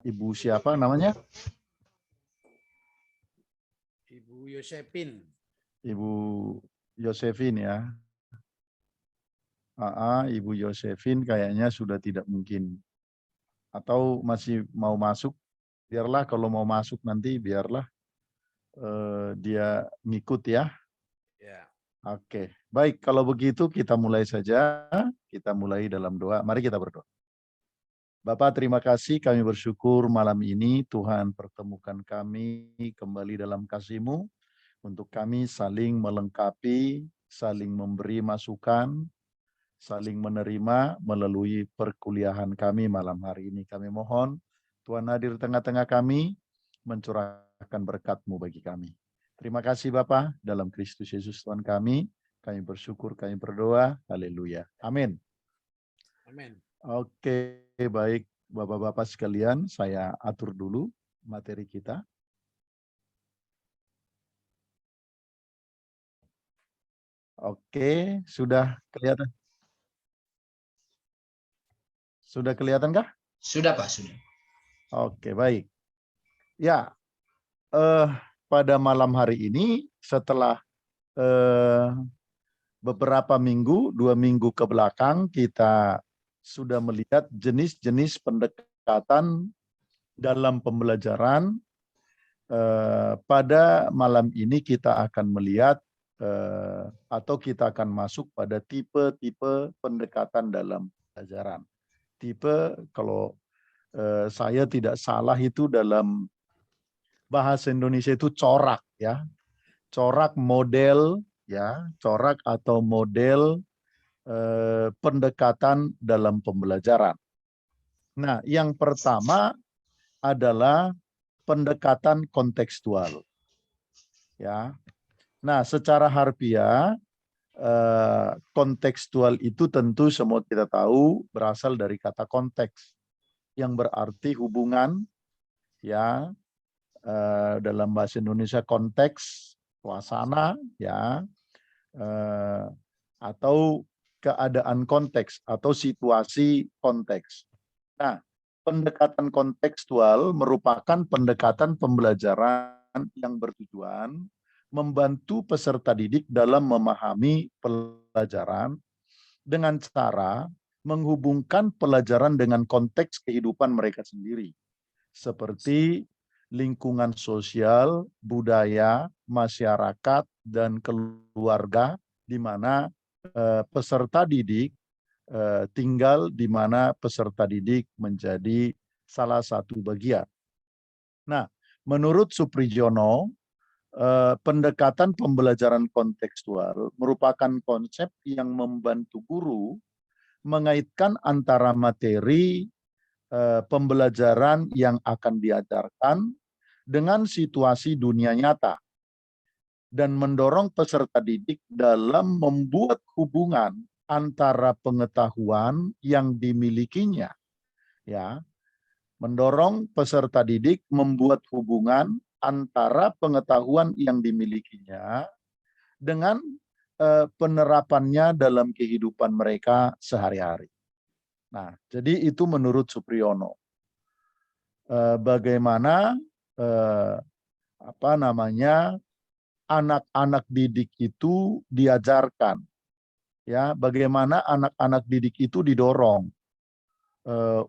Ibu siapa namanya? Ibu Yosepin. Ibu Yosefin ya. Ibu Yosefin kayaknya sudah tidak mungkin. Atau masih mau masuk? Biarlah kalau mau masuk nanti biarlah dia ngikut ya. Ya. Oke, baik kalau begitu kita mulai saja. Kita mulai dalam doa. Mari kita berdoa. Bapak terima kasih, kami bersyukur malam ini Tuhan pertemukan kami kembali dalam kasih-Mu untuk kami saling melengkapi, saling memberi masukan, saling menerima melalui perkuliahan kami malam hari ini. Kami mohon Tuhan hadir tengah-tengah kami, mencurahkan berkat-Mu bagi kami. Terima kasih Bapa, dalam Kristus Yesus Tuhan kami bersyukur, kami berdoa, haleluya. Amin. Amin. Oke, baik Bapak-Bapak sekalian, saya atur dulu materi kita. Oke, sudah kelihatan? Sudah kelihatan kah? Sudah Pak, sudah. Oke, baik. Ya, pada malam hari ini setelah beberapa minggu, 2 minggu ke belakang kita sudah melihat jenis-jenis pendekatan dalam pembelajaran. Pada malam ini kita akan melihat atau kita akan masuk pada tipe-tipe pendekatan dalam pembelajaran. Tipe kalau saya tidak salah itu dalam bahasa Indonesia itu corak ya. Corak model ya, corak atau model pendekatan dalam pembelajaran. Nah, yang pertama adalah pendekatan kontekstual. Ya. Nah, secara harfiah kontekstual itu tentu semua kita tahu berasal dari kata konteks yang berarti hubungan ya, dalam bahasa Indonesia konteks, suasana ya, atau keadaan konteks atau situasi konteks. Nah, pendekatan kontekstual merupakan pendekatan pembelajaran yang bertujuan membantu peserta didik dalam memahami pelajaran dengan cara menghubungkan pelajaran dengan konteks kehidupan mereka sendiri, seperti lingkungan sosial, budaya, masyarakat, dan keluarga di mana peserta didik tinggal, di mana peserta didik menjadi salah satu bagian. Nah, menurut Suprijono, pendekatan pembelajaran kontekstual merupakan konsep yang membantu guru mengaitkan antara materi pembelajaran yang akan diajarkan dengan situasi dunia nyata dan mendorong peserta didik dalam membuat hubungan antara pengetahuan yang dimilikinya, ya, mendorong peserta didik membuat hubungan antara pengetahuan yang dimilikinya dengan penerapannya dalam kehidupan mereka sehari-hari. Nah, jadi itu menurut Supriyono. Bagaimana anak-anak didik itu diajarkan, ya, bagaimana anak-anak didik itu didorong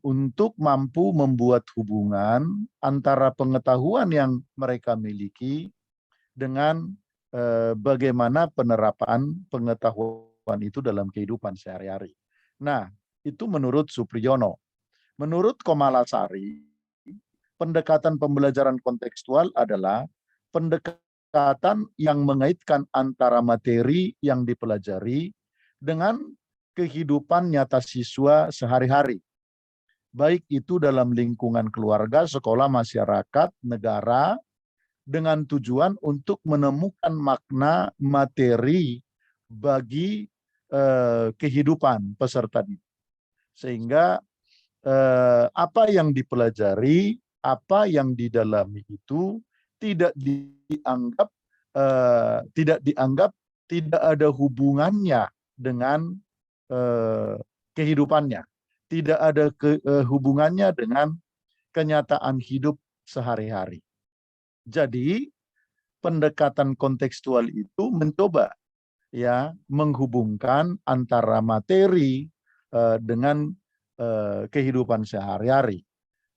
untuk mampu membuat hubungan antara pengetahuan yang mereka miliki dengan bagaimana penerapan pengetahuan itu dalam kehidupan sehari-hari. Nah, itu menurut Supriyono. Menurut Komalasari, pendekatan pembelajaran kontekstual adalah pendekatan yang mengaitkan antara materi yang dipelajari dengan kehidupan nyata siswa sehari-hari, baik itu dalam lingkungan keluarga, sekolah, masyarakat, negara, dengan tujuan untuk menemukan makna materi bagi kehidupan peserta didik. Sehingga apa yang dipelajari, apa yang didalami itu tidak dianggap tidak ada hubungannya dengan kehidupannya, tidak ada hubungannya dengan kenyataan hidup sehari-hari. Jadi pendekatan kontekstual itu mencoba ya menghubungkan antara materi dengan kehidupan sehari-hari.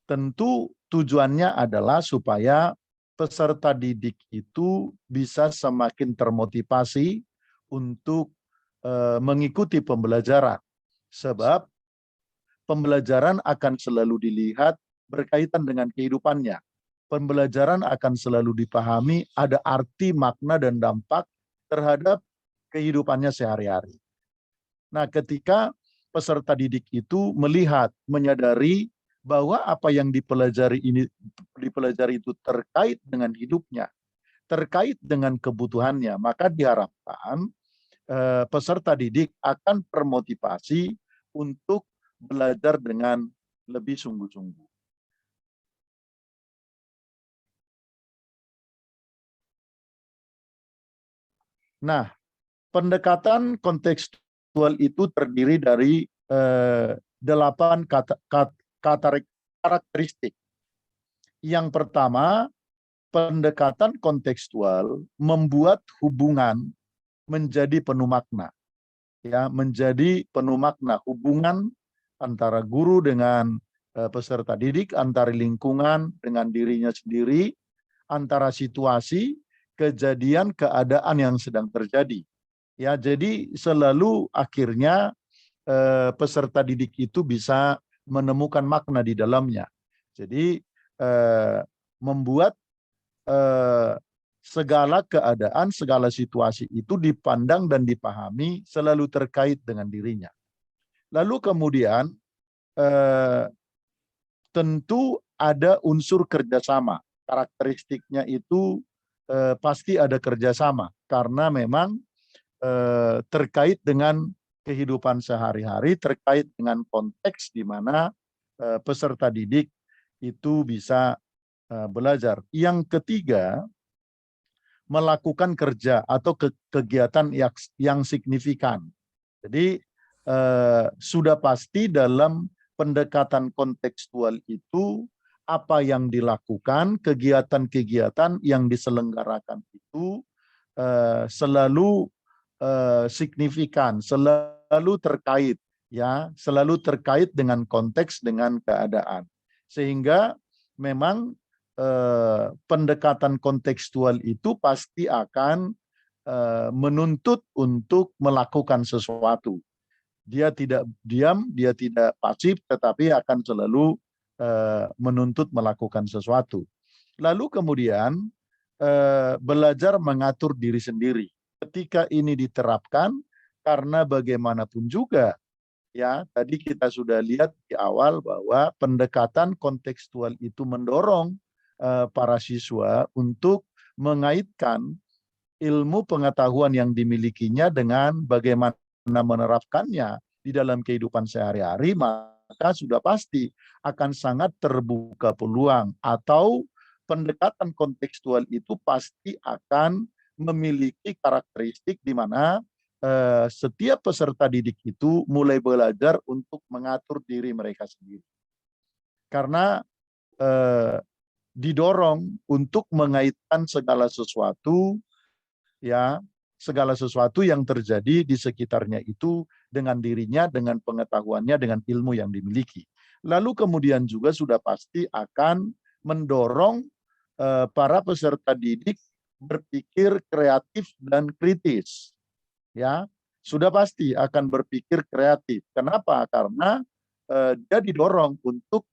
Tentu tujuannya adalah supaya peserta didik itu bisa semakin termotivasi untuk mengikuti pembelajaran. Sebab pembelajaran akan selalu dilihat berkaitan dengan kehidupannya. Pembelajaran akan selalu dipahami ada arti, makna, dan dampak terhadap kehidupannya sehari-hari. Nah, ketika peserta didik itu melihat, menyadari bahwa apa yang dipelajari itu terkait dengan hidupnya, terkait dengan kebutuhannya, maka diharapkan peserta didik akan termotivasi untuk belajar dengan lebih sungguh-sungguh. Nah, pendekatan kontekstual itu terdiri dari 8 karakteristik. Yang pertama, pendekatan kontekstual membuat hubungan menjadi penuh makna. Ya, menjadi penuh makna, hubungan antara guru dengan peserta didik, antara lingkungan dengan dirinya sendiri, antara situasi, kejadian, keadaan yang sedang terjadi. Ya, jadi selalu akhirnya peserta didik itu bisa menemukan makna di dalamnya. Jadi membuat segala keadaan, segala situasi itu dipandang dan dipahami selalu terkait dengan dirinya. Lalu kemudian tentu ada unsur kerjasama. Karakteristiknya itu pasti ada kerjasama karena memang terkait dengan kehidupan sehari-hari, terkait dengan konteks di mana peserta didik itu bisa belajar. Yang ketiga, melakukan kerja atau kegiatan yang signifikan. Jadi sudah pasti dalam pendekatan kontekstual itu apa yang dilakukan, kegiatan-kegiatan yang diselenggarakan itu selalu signifikan, selalu terkait, ya, selalu terkait dengan konteks, dengan keadaan. Sehingga memang pendekatan kontekstual itu pasti akan menuntut untuk melakukan sesuatu. Dia tidak diam, dia tidak pasif, tetapi akan selalu menuntut melakukan sesuatu. Lalu kemudian belajar mengatur diri sendiri. Ketika ini diterapkan, karena bagaimanapun juga, ya tadi kita sudah lihat di awal bahwa pendekatan kontekstual itu mendorong para siswa untuk mengaitkan ilmu pengetahuan yang dimilikinya dengan bagaimana menerapkannya di dalam kehidupan sehari-hari, maka sudah pasti akan sangat terbuka peluang atau pendekatan kontekstual itu pasti akan memiliki karakteristik di mana setiap peserta didik itu mulai belajar untuk mengatur diri mereka sendiri. Karena didorong untuk mengaitkan segala sesuatu, ya, segala sesuatu yang terjadi di sekitarnya itu dengan dirinya, dengan pengetahuannya, dengan ilmu yang dimiliki. Lalu kemudian juga sudah pasti akan mendorong para peserta didik berpikir kreatif dan kritis. Ya, sudah pasti akan berpikir kreatif. Kenapa? Karena dia didorong untuk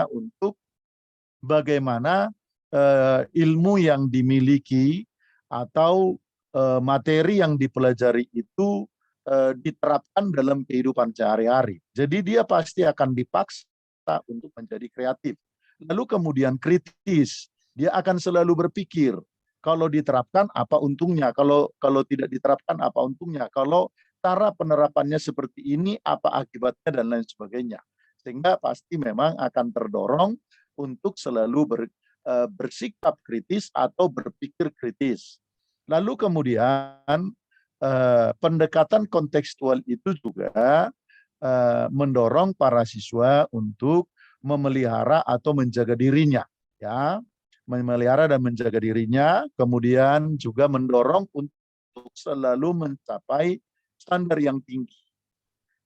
untuk bagaimana ilmu yang dimiliki atau materi yang dipelajari itu diterapkan dalam kehidupan sehari-hari. Jadi dia pasti akan dipaksa untuk menjadi kreatif. Lalu kemudian kritis, dia akan selalu berpikir, kalau diterapkan apa untungnya, kalau tidak diterapkan apa untungnya, kalau cara penerapannya seperti ini apa akibatnya dan lain sebagainya. Sehingga pasti memang akan terdorong untuk selalu bersikap kritis atau berpikir kritis. Lalu kemudian pendekatan kontekstual itu juga mendorong para siswa untuk memelihara atau menjaga dirinya, ya, memelihara dan menjaga dirinya, kemudian juga mendorong untuk selalu mencapai standar yang tinggi,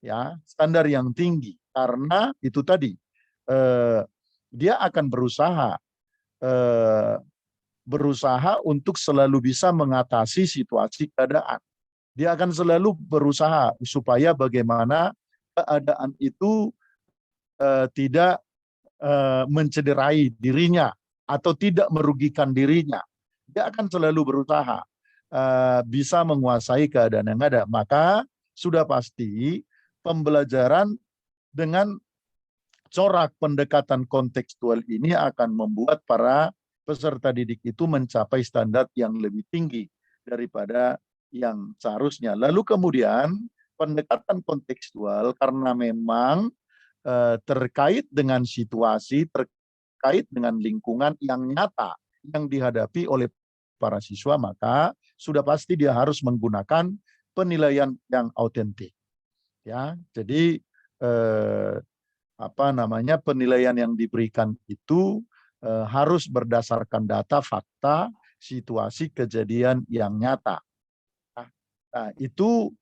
ya, standar yang tinggi, karena itu tadi dia akan berusaha untuk selalu bisa mengatasi situasi keadaan. Dia akan selalu berusaha supaya bagaimana keadaan itu tidak mencederai dirinya atau tidak merugikan dirinya. Dia akan selalu berusaha bisa menguasai keadaan yang ada. Maka sudah pasti pembelajaran dengan corak pendekatan kontekstual ini akan membuat para peserta didik itu mencapai standar yang lebih tinggi daripada yang seharusnya. Lalu kemudian pendekatan kontekstual karena memang terkait dengan situasi, terkait dengan lingkungan yang nyata yang dihadapi oleh para siswa, maka sudah pasti dia harus menggunakan penilaian yang autentik. Ya, jadi penilaian yang diberikan itu harus berdasarkan data, fakta, situasi, kejadian yang nyata. Nah, itu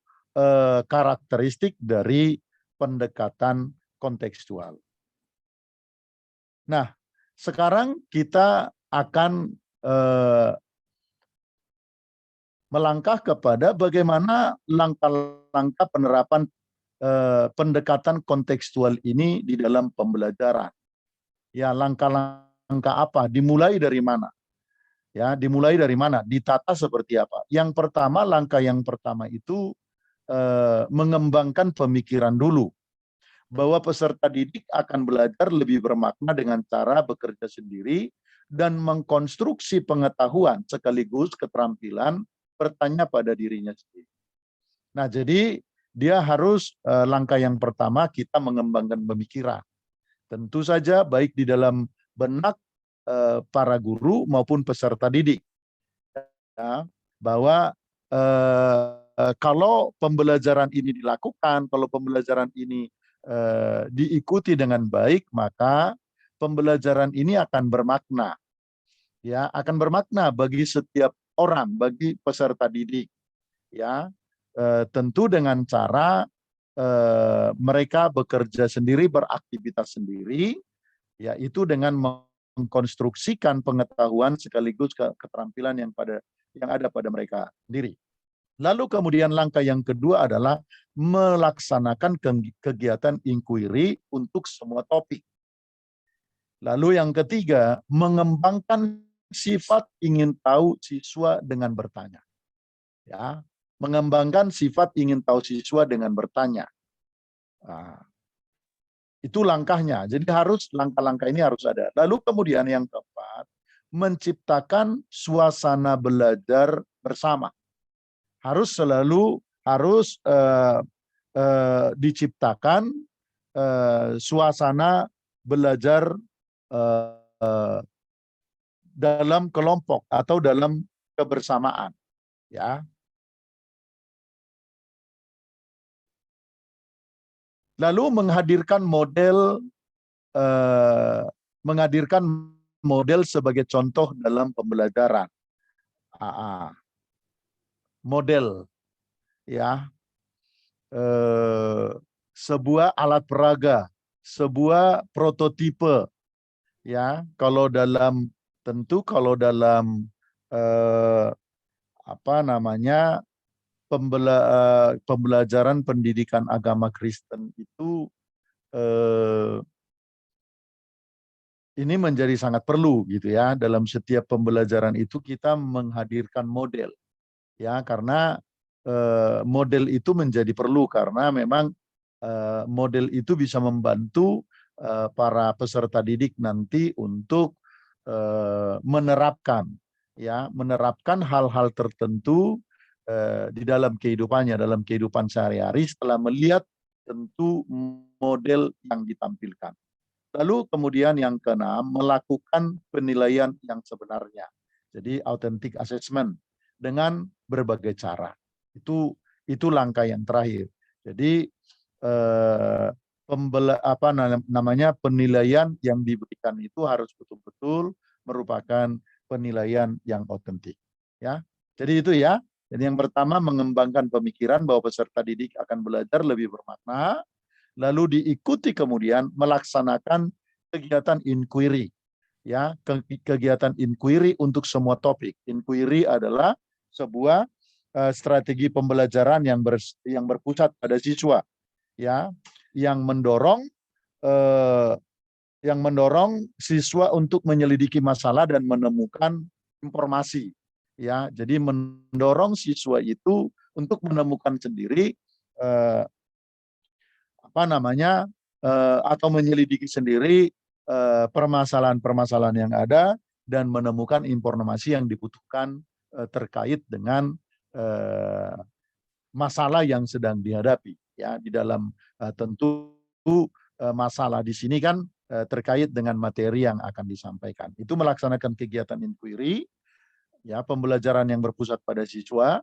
karakteristik dari pendekatan kontekstual. Nah, sekarang kita akan melangkah kepada bagaimana langkah-langkah penerapan pendekatan kontekstual ini di dalam pembelajaran. Ya, langkah-langkah apa? Dimulai dari mana? Ya, dimulai dari mana? Ditata seperti apa? Langkah yang pertama itu mengembangkan pemikiran dulu. Bahwa peserta didik akan belajar lebih bermakna dengan cara bekerja sendiri dan mengkonstruksi pengetahuan sekaligus keterampilan bertanya pada dirinya sendiri. Nah, jadi dia harus langkah yang pertama kita mengembangkan pemikiran. Tentu saja baik di dalam benak para guru maupun peserta didik. Ya, bahwa kalau pembelajaran ini dilakukan, kalau pembelajaran ini diikuti dengan baik, maka pembelajaran ini akan bermakna. Ya, akan bermakna bagi setiap orang, bagi peserta didik. Ya, tentu dengan cara mereka bekerja sendiri, beraktivitas sendiri, yaitu dengan mengkonstruksikan pengetahuan sekaligus keterampilan yang ada pada mereka sendiri. Lalu kemudian langkah yang kedua adalah melaksanakan kegiatan inquiry untuk semua topik. Lalu yang ketiga, mengembangkan sifat ingin tahu siswa dengan bertanya. Ya, mengembangkan sifat ingin tahu siswa dengan bertanya. Nah, itu langkahnya. Jadi langkah-langkah ini harus ada. Lalu kemudian yang keempat, menciptakan suasana belajar bersama. Harus diciptakan suasana belajar dalam kelompok atau dalam kebersamaan, ya. Lalu menghadirkan model sebagai contoh dalam pembelajaran. Model, ya, sebuah alat peraga, sebuah prototipe, ya. Kalau dalam pembelajaran pendidikan agama Kristen itu ini menjadi sangat perlu gitu ya. Dalam setiap pembelajaran itu kita menghadirkan model, ya, karena model itu menjadi perlu karena memang model itu bisa membantu para peserta didik nanti untuk menerapkan hal-hal tertentu di dalam kehidupannya, dalam kehidupan sehari-hari setelah melihat tentu model yang ditampilkan. Lalu kemudian yang keenam, melakukan penilaian yang sebenarnya. Jadi authentic assessment dengan berbagai cara. Itu langkah yang terakhir. Jadi penilaian yang diberikan itu harus betul-betul merupakan penilaian yang otentik. Ya, jadi itu ya. Jadi yang pertama mengembangkan pemikiran bahwa peserta didik akan belajar lebih bermakna, lalu diikuti kemudian melaksanakan kegiatan inquiry. Ya, kegiatan inquiry untuk semua topik. Inquiry adalah sebuah strategi pembelajaran yang berpusat pada siswa, ya, yang mendorong siswa untuk menyelidiki masalah dan menemukan informasi, ya. Jadi mendorong siswa itu untuk menemukan sendiri atau menyelidiki sendiri permasalahan-permasalahan yang ada dan menemukan informasi yang dibutuhkan terkait dengan masalah yang sedang dihadapi, ya. Di dalam tentu masalah di sini kan terkait dengan materi yang akan disampaikan. Itu melaksanakan kegiatan inquiry, ya, pembelajaran yang berpusat pada siswa,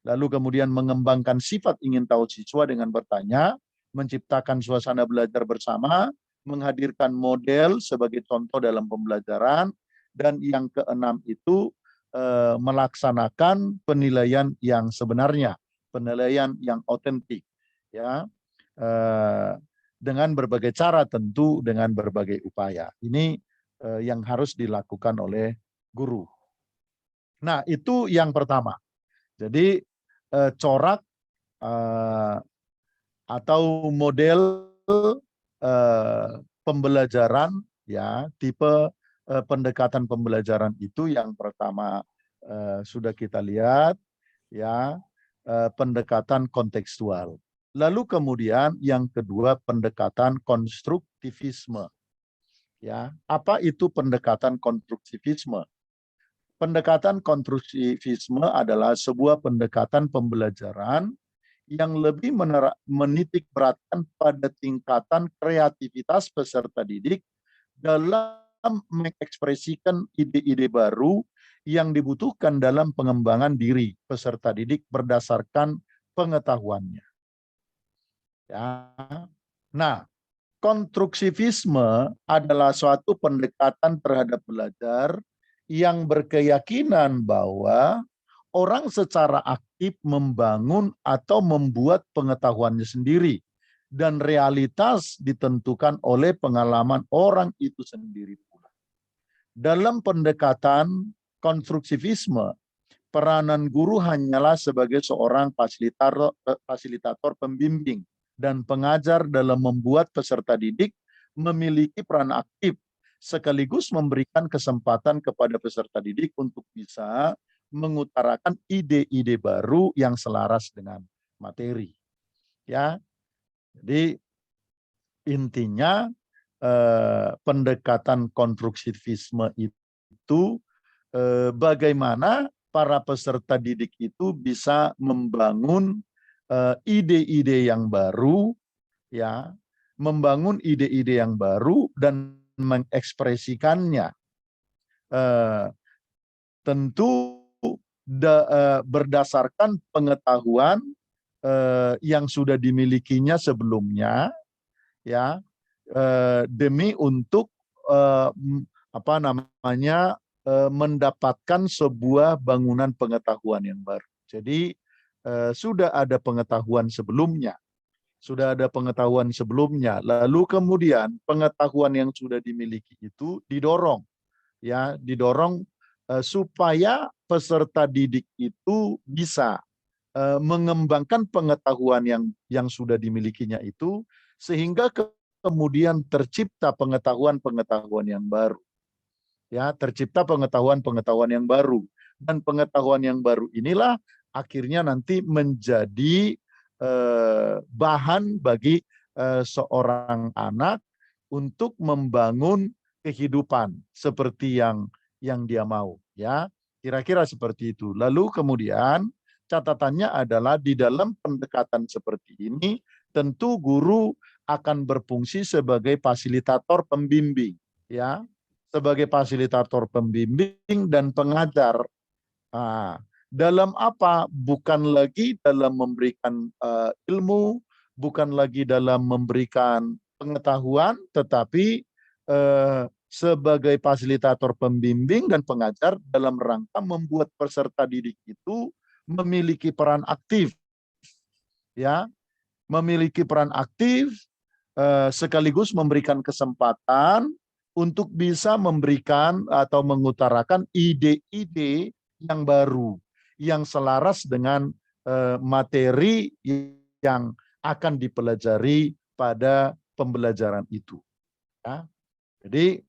lalu kemudian mengembangkan sifat ingin tahu siswa dengan bertanya, menciptakan suasana belajar bersama, menghadirkan model sebagai contoh dalam pembelajaran, dan yang keenam itu melaksanakan penilaian yang sebenarnya, penilaian yang otentik, ya, dengan berbagai cara, tentu dengan berbagai upaya. Ini yang harus dilakukan oleh guru. Nah, itu yang pertama. Jadi corak atau model pembelajaran, ya, tipe pendekatan pembelajaran itu yang pertama sudah kita lihat, ya, pendekatan kontekstual. Lalu kemudian yang kedua pendekatan konstruktivisme. Ya, apa itu pendekatan konstruktivisme? Pendekatan konstruktivisme adalah sebuah pendekatan pembelajaran yang lebih menitik beratkan pada tingkatan kreativitas peserta didik dalam mengekspresikan ide-ide baru yang dibutuhkan dalam pengembangan diri peserta didik berdasarkan pengetahuannya. Ya. Nah, konstruktivisme adalah suatu pendekatan terhadap belajar yang berkeyakinan bahwa orang secara aktif membangun atau membuat pengetahuannya sendiri dan realitas ditentukan oleh pengalaman orang itu sendiri pula. Dalam pendekatan konstruktivisme, peranan guru hanyalah sebagai seorang fasilitator pembimbing dan pengajar dalam membuat peserta didik memiliki peran aktif sekaligus memberikan kesempatan kepada peserta didik untuk bisa mengutarakan ide-ide baru yang selaras dengan materi. Ya, jadi intinya pendekatan konstruktivisme itu bagaimana para peserta didik itu bisa membangun ide-ide yang baru, ya, membangun ide-ide yang baru dan mengekspresikannya. Tentu berdasarkan pengetahuan yang sudah dimilikinya sebelumnya, ya, demi untuk mendapatkan sebuah bangunan pengetahuan yang baru. Jadi sudah ada pengetahuan sebelumnya, lalu kemudian pengetahuan yang sudah dimiliki itu didorong, ya, supaya peserta didik itu bisa mengembangkan pengetahuan yang sudah dimilikinya itu sehingga kemudian tercipta pengetahuan-pengetahuan yang baru. Ya, tercipta pengetahuan-pengetahuan yang baru, dan pengetahuan yang baru inilah akhirnya nanti menjadi bahan bagi seorang anak untuk membangun kehidupan seperti yang dia mau, ya. Kira-kira seperti itu. Lalu kemudian catatannya adalah di dalam pendekatan seperti ini tentu guru akan berfungsi sebagai fasilitator pembimbing, ya, sebagai fasilitator pembimbing dan pengajar. Nah, dalam apa? Bukan lagi dalam memberikan ilmu, bukan lagi dalam memberikan pengetahuan, tetapi sebagai fasilitator pembimbing dan pengajar dalam rangka membuat peserta didik itu memiliki peran aktif, ya, memiliki peran aktif sekaligus memberikan kesempatan untuk bisa memberikan atau mengutarakan ide-ide yang baru, yang selaras dengan materi yang akan dipelajari pada pembelajaran itu. Ya. Jadi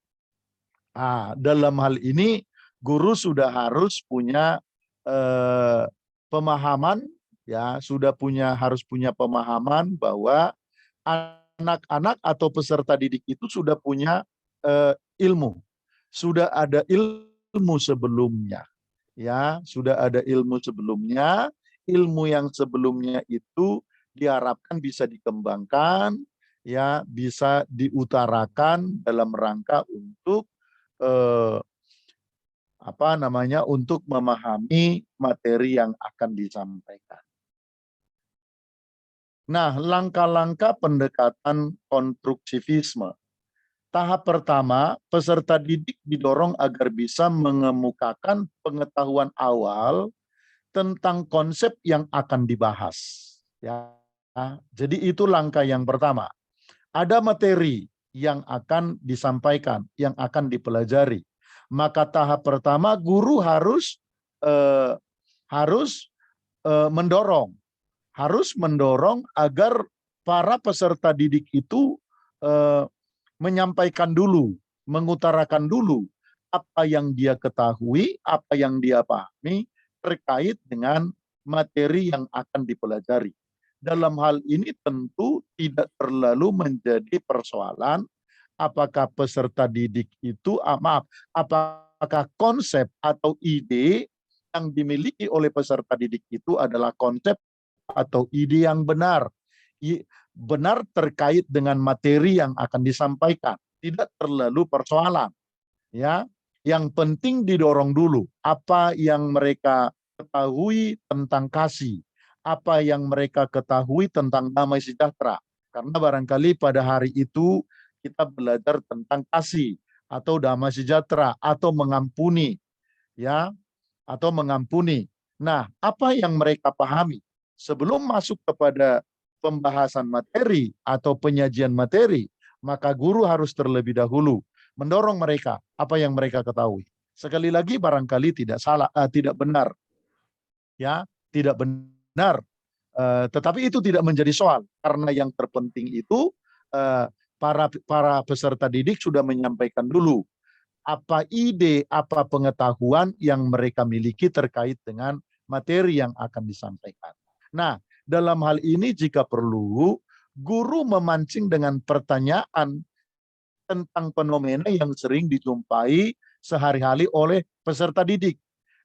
dalam hal ini guru sudah harus punya pemahaman, ya, harus punya pemahaman bahwa anak-anak atau peserta didik itu sudah punya ilmu, sudah ada ilmu sebelumnya, ya, sudah ada ilmu sebelumnya. Ilmu yang sebelumnya itu diharapkan bisa dikembangkan, ya, bisa diutarakan dalam rangka untuk untuk memahami materi yang akan disampaikan. Nah, langkah-langkah pendekatan konstruktivisme. Tahap pertama, peserta didik didorong agar bisa mengemukakan pengetahuan awal tentang konsep yang akan dibahas. Ya, jadi itu langkah yang pertama. Ada materi yang akan disampaikan, yang akan dipelajari. Maka tahap pertama guru harus mendorong agar para peserta didik itu menyampaikan dulu, mengutarakan dulu apa yang dia ketahui, apa yang dia pahami terkait dengan materi yang akan dipelajari. Dalam hal ini tentu tidak terlalu menjadi persoalan apakah peserta didik itu, apakah konsep atau ide yang dimiliki oleh peserta didik itu adalah konsep atau ide yang benar terkait dengan materi yang akan disampaikan. Tidak terlalu persoalan, ya. Yang penting didorong dulu apa yang mereka ketahui tentang kasih, apa yang mereka ketahui tentang damai sejahtera. Karena barangkali pada hari itu kita belajar tentang kasih atau damai sejahtera atau mengampuni, ya, atau mengampuni. Nah, apa yang mereka pahami sebelum masuk kepada pembahasan materi atau penyajian materi, maka guru harus terlebih dahulu mendorong mereka apa yang mereka ketahui. Sekali lagi barangkali tidak benar, ya, tidak benar. Tetapi itu tidak menjadi soal karena yang terpenting itu para peserta didik sudah menyampaikan dulu apa ide, apa pengetahuan yang mereka miliki terkait dengan materi yang akan disampaikan. Nah, dalam hal ini jika perlu, guru memancing dengan pertanyaan tentang fenomena yang sering dijumpai sehari-hari oleh peserta didik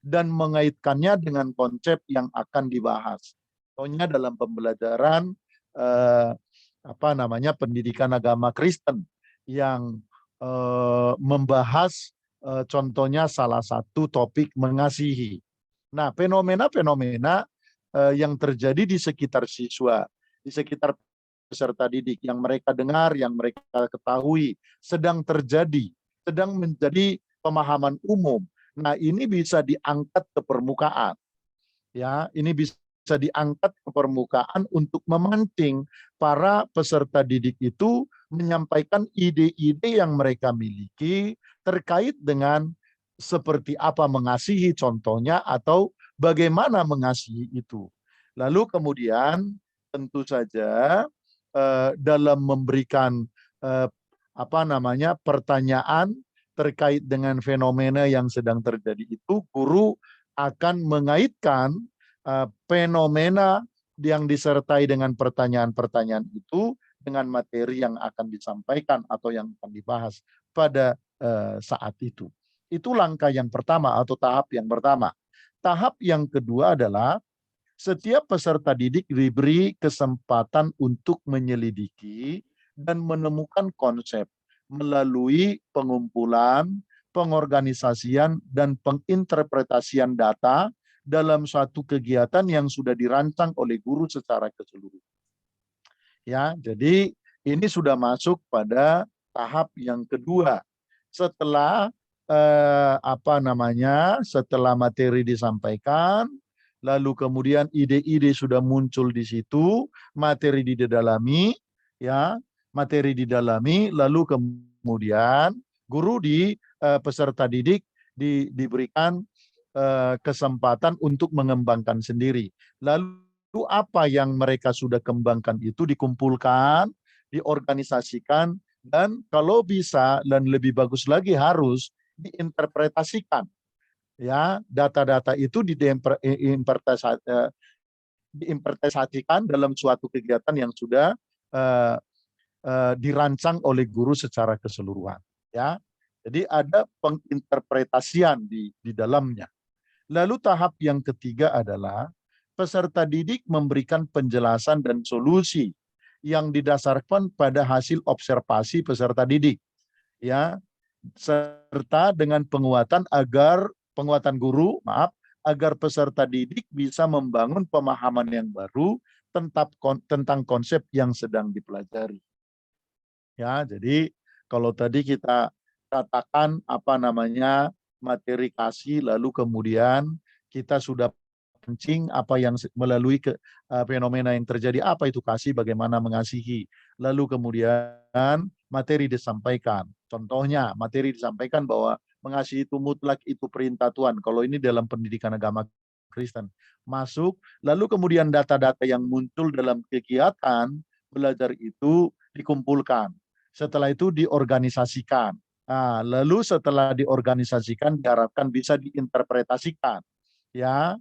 dan mengaitkannya dengan konsep yang akan dibahas. Contohnya dalam pembelajaran pendidikan agama Kristen yang membahas contohnya salah satu topik mengasihi. Nah, fenomena-fenomena yang terjadi di sekitar siswa, di sekitar peserta didik yang mereka dengar, yang mereka ketahui, sedang terjadi, sedang menjadi pemahaman umum. Nah, ini bisa diangkat ke permukaan. Ya, ini bisa diangkat ke permukaan untuk memancing para peserta didik itu menyampaikan ide-ide yang mereka miliki terkait dengan seperti apa mengasihi contohnya atau bagaimana mengasihi itu. Lalu kemudian tentu saja dalam memberikan pertanyaan terkait dengan fenomena yang sedang terjadi itu, guru akan mengaitkan fenomena yang disertai dengan pertanyaan-pertanyaan itu dengan materi yang akan disampaikan atau yang akan dibahas pada saat itu. Itu langkah yang pertama atau tahap yang pertama. Tahap yang kedua adalah setiap peserta didik diberi kesempatan untuk menyelidiki dan menemukan konsep melalui pengumpulan, pengorganisasian, dan penginterpretasian data dalam suatu kegiatan yang sudah dirancang oleh guru secara keseluruhan. Ya, jadi Ini sudah masuk pada tahap yang kedua. Setelah setelah materi disampaikan, lalu kemudian ide-ide sudah muncul di situ, materi didalami, ya, materi didalami, lalu kemudian guru peserta didik diberikan kesempatan untuk mengembangkan sendiri. Lalu apa yang mereka sudah kembangkan itu dikumpulkan, diorganisasikan, dan kalau bisa dan lebih bagus lagi harus diinterpretasikan. Ya, data-data itu diinterpretasikan dalam suatu kegiatan yang sudah eh, dirancang oleh guru secara keseluruhan. Ya, jadi ada penginterpretasian di dalamnya. Lalu tahap yang ketiga adalah peserta didik memberikan penjelasan dan solusi yang didasarkan pada hasil observasi peserta didik, ya, serta dengan penguatan guru, agar peserta didik bisa membangun pemahaman yang baru tentang konsep yang sedang dipelajari. Ya, jadi kalau tadi kita katakan materi kasih, lalu kemudian kita sudah kencing apa yang melalui fenomena yang terjadi, apa itu kasih, bagaimana mengasihi. Lalu kemudian materi disampaikan. Contohnya, materi disampaikan bahwa mengasihi itu mutlak, itu perintah Tuhan. Kalau ini dalam pendidikan agama Kristen. Masuk, lalu kemudian data-data yang muncul dalam kegiatan belajar itu dikumpulkan. Setelah itu diorganisasikan. Nah, lalu setelah diorganisasikan diharapkan bisa diinterpretasikan. Ya,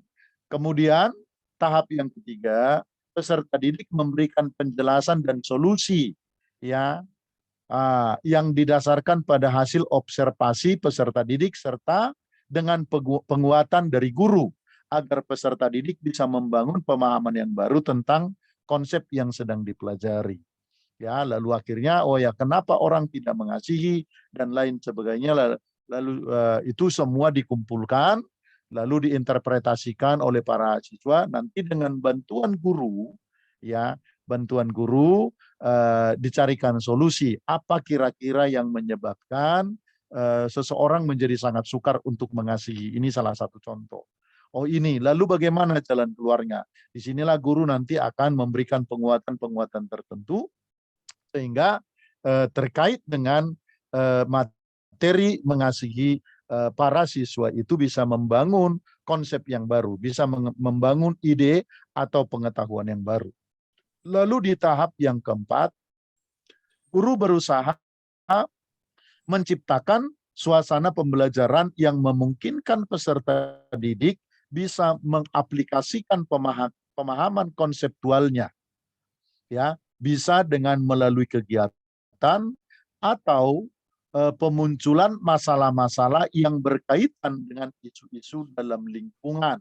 kemudian tahap yang ketiga, peserta didik memberikan penjelasan dan solusi, ya, yang didasarkan pada hasil observasi peserta didik serta dengan penguatan dari guru agar peserta didik bisa membangun pemahaman yang baru tentang konsep yang sedang dipelajari. Ya, lalu akhirnya kenapa orang tidak mengasihi dan lain sebagainya, lalu itu semua dikumpulkan lalu diinterpretasikan oleh para siswa, nanti dengan bantuan guru, ya, dicarikan solusi apa kira-kira yang menyebabkan seseorang menjadi sangat sukar untuk mengasihi. Ini salah satu contoh. Oh ini, lalu bagaimana jalan keluarnya? Disinilah guru nanti akan memberikan penguatan-penguatan tertentu sehingga terkait dengan materi mengasihi, para siswa itu bisa membangun konsep yang baru, bisa membangun ide atau pengetahuan yang baru. Lalu di tahap yang keempat, guru berusaha menciptakan suasana pembelajaran yang memungkinkan peserta didik bisa mengaplikasikan pemahaman konseptualnya, ya, bisa dengan melalui kegiatan atau pemunculan masalah-masalah yang berkaitan dengan isu-isu dalam lingkungan,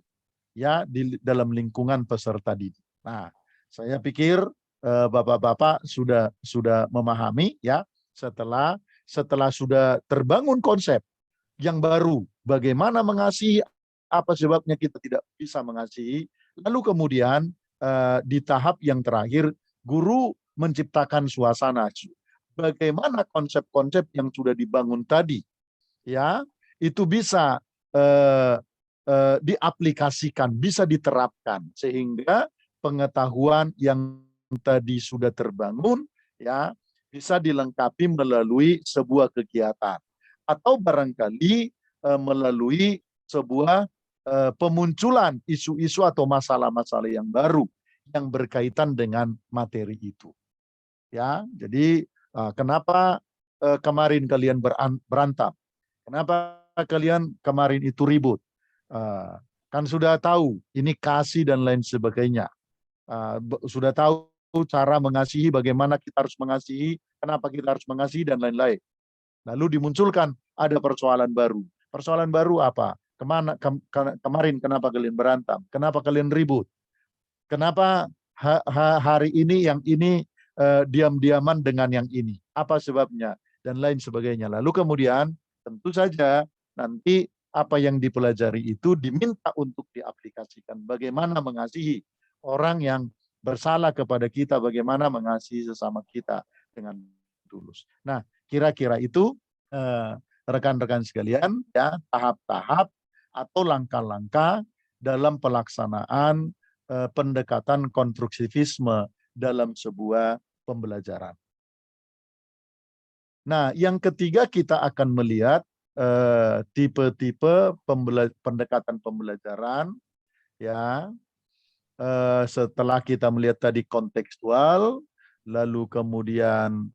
ya, di dalam lingkungan peserta didik. Nah, saya pikir Bapak-bapak sudah memahami, ya, setelah sudah terbangun konsep yang baru, bagaimana mengasihi, apa sebabnya kita tidak bisa mengasihi, lalu kemudian di tahap yang terakhir guru menciptakan suasana bagaimana konsep-konsep yang sudah dibangun tadi, ya, itu bisa diaplikasikan, bisa diterapkan sehingga pengetahuan yang tadi sudah terbangun, ya, bisa dilengkapi melalui sebuah kegiatan atau barangkali melalui sebuah pemunculan isu-isu atau masalah-masalah yang baru yang berkaitan dengan materi itu. Ya, jadi kenapa kemarin kalian berantem? Kenapa kalian kemarin itu ribut? Kan sudah tahu ini kasih dan lain sebagainya. Sudah tahu cara mengasihi, bagaimana kita harus mengasihi, kenapa kita harus mengasihi dan lain-lain. Lalu dimunculkan ada persoalan baru. Persoalan baru apa? Kemarin kenapa kalian berantem? Kenapa kalian ribut? Kenapa hari ini yang ini diam-diaman dengan yang ini? Apa sebabnya? Dan lain sebagainya. Lalu kemudian tentu saja nanti apa yang dipelajari itu diminta untuk diaplikasikan. Bagaimana mengasihi orang yang bersalah kepada kita, bagaimana mengasihi sesama kita. dengan tulus. Nah, kira-kira itu rekan-rekan sekalian ya, tahap-tahap atau langkah-langkah dalam pelaksanaan pendekatan konstruktivisme dalam sebuah pembelajaran. Nah, yang ketiga kita akan melihat tipe-tipe pendekatan pembelajaran ya. Setelah kita melihat tadi kontekstual, lalu kemudian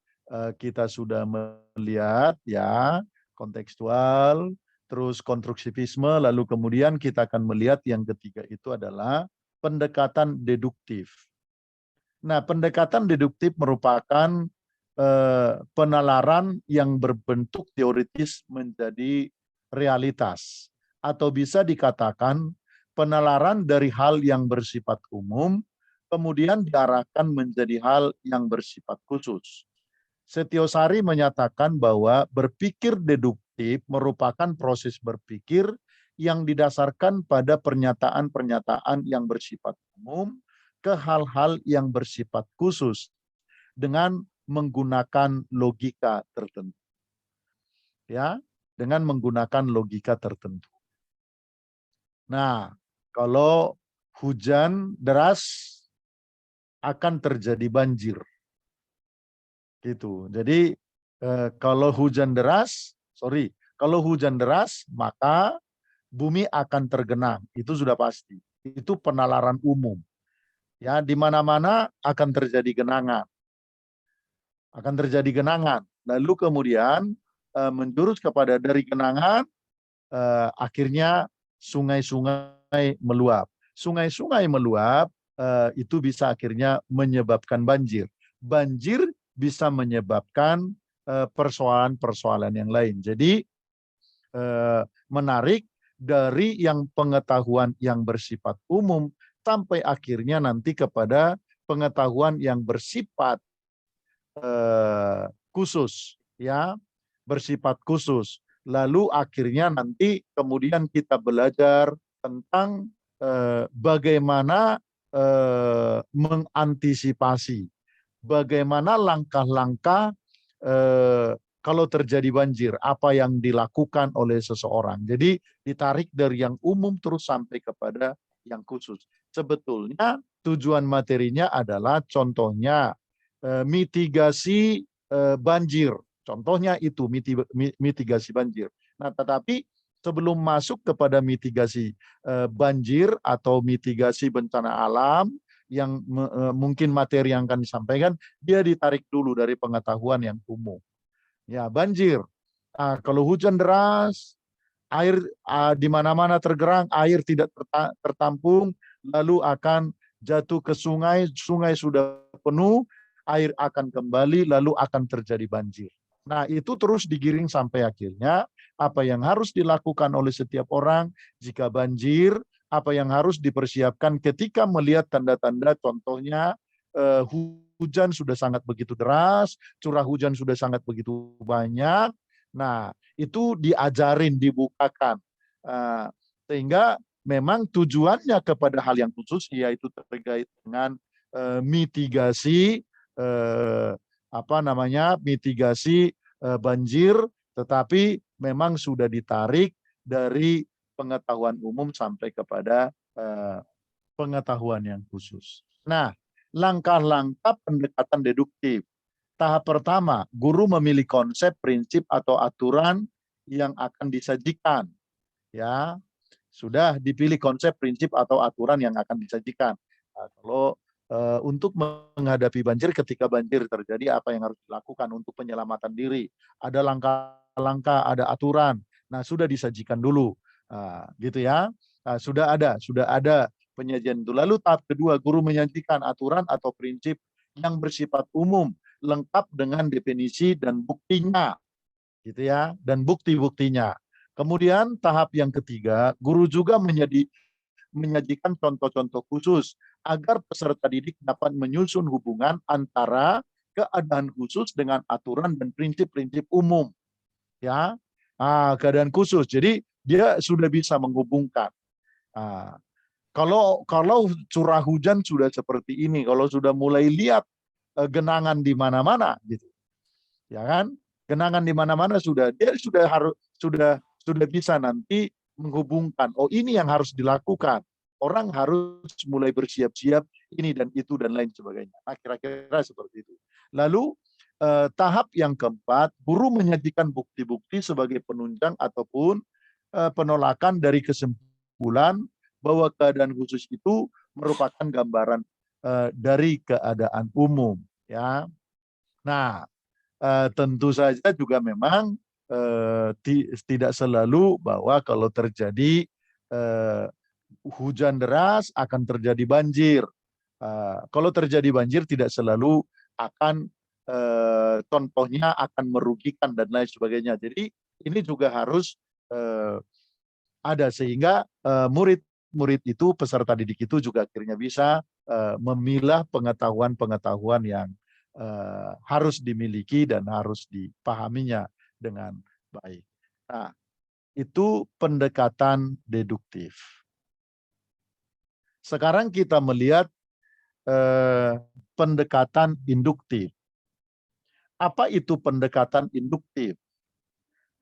kita sudah melihat ya kontekstual, terus konstruktivisme, lalu kemudian kita akan melihat yang ketiga itu adalah pendekatan deduktif. Nah, pendekatan deduktif merupakan penalaran yang berbentuk teoritis menjadi realitas, atau bisa dikatakan penalaran dari hal yang bersifat umum kemudian diarahkan menjadi hal yang bersifat khusus. Setiosari menyatakan bahwa berpikir deduktif merupakan proses berpikir yang didasarkan pada pernyataan-pernyataan yang bersifat umum ke hal-hal yang bersifat khusus dengan menggunakan logika tertentu. Ya, dengan menggunakan logika tertentu. Nah, kalau hujan deras akan terjadi banjir. Gitu. Jadi kalau hujan deras, kalau hujan deras maka bumi akan tergenang. Itu sudah pasti. Itu penalaran umum. Ya, di mana-mana akan terjadi genangan. Akan terjadi genangan. Lalu kemudian menjurus kepada dari genangan akhirnya sungai-sungai meluap. Sungai-sungai meluap itu bisa akhirnya menyebabkan banjir. Banjir bisa menyebabkan persoalan-persoalan yang lain. Jadi menarik dari yang pengetahuan yang bersifat umum sampai akhirnya nanti kepada pengetahuan yang bersifat khusus, ya, bersifat khusus. Lalu akhirnya nanti kemudian kita belajar tentang bagaimana mengantisipasi, bagaimana langkah-langkah kalau terjadi banjir, apa yang dilakukan oleh seseorang. Jadi ditarik dari yang umum terus sampai kepada yang khusus. Sebetulnya tujuan materinya adalah contohnya mitigasi banjir. Contohnya itu mitigasi banjir. Nah, tetapi sebelum masuk kepada mitigasi banjir atau mitigasi bencana alam yang mungkin materi yang akan disampaikan, dia ditarik dulu dari pengetahuan yang umum. Ya, banjir. Kalau hujan deras, air di mana-mana tergerang, air tidak tertampung, lalu akan jatuh ke sungai, sungai sudah penuh, air akan kembali, lalu akan terjadi banjir. Nah, itu terus digiring sampai akhirnya apa yang harus dilakukan oleh setiap orang jika banjir, apa yang harus dipersiapkan ketika melihat tanda-tanda, contohnya hujan sudah sangat begitu deras, curah hujan sudah sangat begitu banyak. Nah, itu diajarin, dibukakan. Sehingga memang tujuannya kepada hal yang khusus, yaitu terkait dengan mitigasi mitigasi banjir, tetapi memang sudah ditarik dari pengetahuan umum sampai kepada pengetahuan yang khusus. Nah, langkah-langkah pendekatan deduktif. Tahap pertama, guru memilih konsep, prinsip atau aturan yang akan disajikan. Ya, sudah dipilih konsep, prinsip atau aturan yang akan disajikan. Nah, kalau untuk menghadapi banjir, ketika banjir terjadi, apa yang harus dilakukan untuk penyelamatan diri? Ada langkah-langkah, ada aturan. Nah, sudah disajikan dulu, gitu ya. Nah, sudah ada penyajian itu. Lalu tahap kedua, guru menyajikan aturan atau prinsip yang bersifat umum, lengkap dengan definisi dan buktinya, gitu ya, dan bukti-buktinya. Kemudian tahap yang ketiga, guru juga menyajikan contoh-contoh khusus agar peserta didik dapat menyusun hubungan antara keadaan khusus dengan aturan dan prinsip-prinsip umum. Ya, keadaan khusus. Jadi dia sudah bisa menghubungkan. Kalau curah hujan sudah seperti ini, kalau sudah mulai lihat genangan di mana-mana gitu. Ya kan? Genangan di mana-mana dia sudah bisa nanti menghubungkan. Oh, ini yang harus dilakukan. Orang harus mulai bersiap-siap ini dan itu dan lain sebagainya. Nah, kira-kira seperti itu. Lalu tahap yang keempat, guru menyajikan bukti-bukti sebagai penunjang ataupun penolakan dari kesimpulan bahwa keadaan khusus itu merupakan gambaran dari keadaan umum. Ya, nah tentu saja juga memang tidak selalu bahwa kalau terjadi hujan deras akan terjadi banjir. Kalau terjadi banjir tidak selalu akan contohnya akan merugikan dan lain sebagainya. Jadi ini juga harus ada sehingga murid-murid itu, peserta didik itu juga akhirnya bisa memilah pengetahuan-pengetahuan yang harus dimiliki dan harus dipahaminya dengan baik. Nah, itu pendekatan deduktif. Sekarang kita melihat pendekatan induktif. Apa itu pendekatan induktif?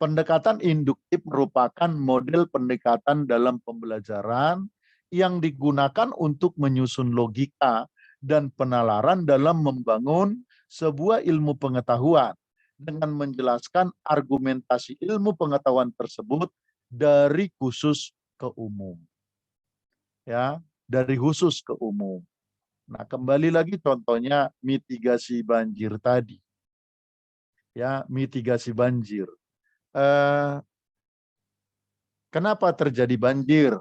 Pendekatan induktif merupakan model pendekatan dalam pembelajaran yang digunakan untuk menyusun logika dan penalaran dalam membangun sebuah ilmu pengetahuan dengan menjelaskan argumentasi ilmu pengetahuan tersebut dari khusus ke umum. Ya, dari khusus ke umum. Nah, kembali lagi contohnya mitigasi banjir tadi. Ya, mitigasi banjir. Kenapa terjadi banjir?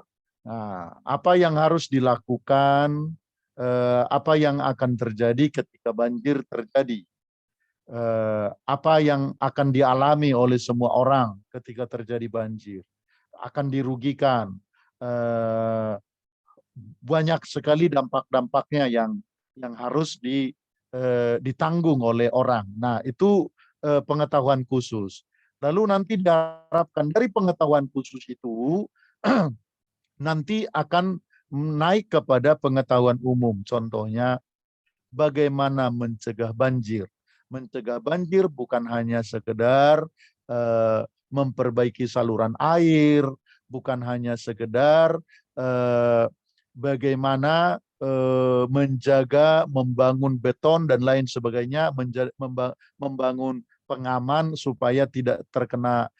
Nah, apa yang harus dilakukan? Apa yang akan terjadi ketika banjir terjadi? Apa yang akan dialami oleh semua orang ketika terjadi banjir? Akan dirugikan. Banyak sekali dampak-dampaknya yang harus ditanggung oleh orang. Nah, itu pengetahuan khusus. Lalu nanti diharapkan dari pengetahuan khusus itu nanti akan naik kepada pengetahuan umum. Contohnya bagaimana mencegah banjir. Mencegah banjir bukan hanya sekedar memperbaiki saluran air, bukan hanya sekedar bagaimana menjaga, membangun beton dan lain sebagainya, membangun pengaman supaya tidak terkena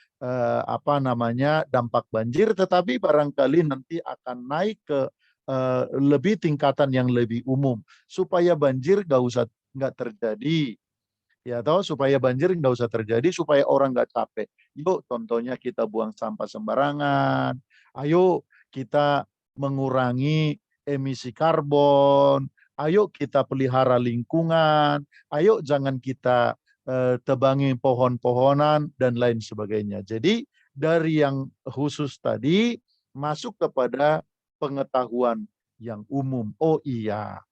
dampak banjir, tetapi barangkali nanti akan naik ke lebih tingkatan yang lebih umum supaya banjir nggak terjadi. Ya tahu supaya banjir nggak usah terjadi, supaya orang nggak capek. Yuk, contohnya kita buang sampah sembarangan. Ayo kita mengurangi emisi karbon. Ayo kita pelihara lingkungan. Ayo jangan kita tebangi pohon-pohonan dan lain sebagainya. Jadi dari yang khusus tadi masuk kepada pengetahuan yang umum. Oh iya,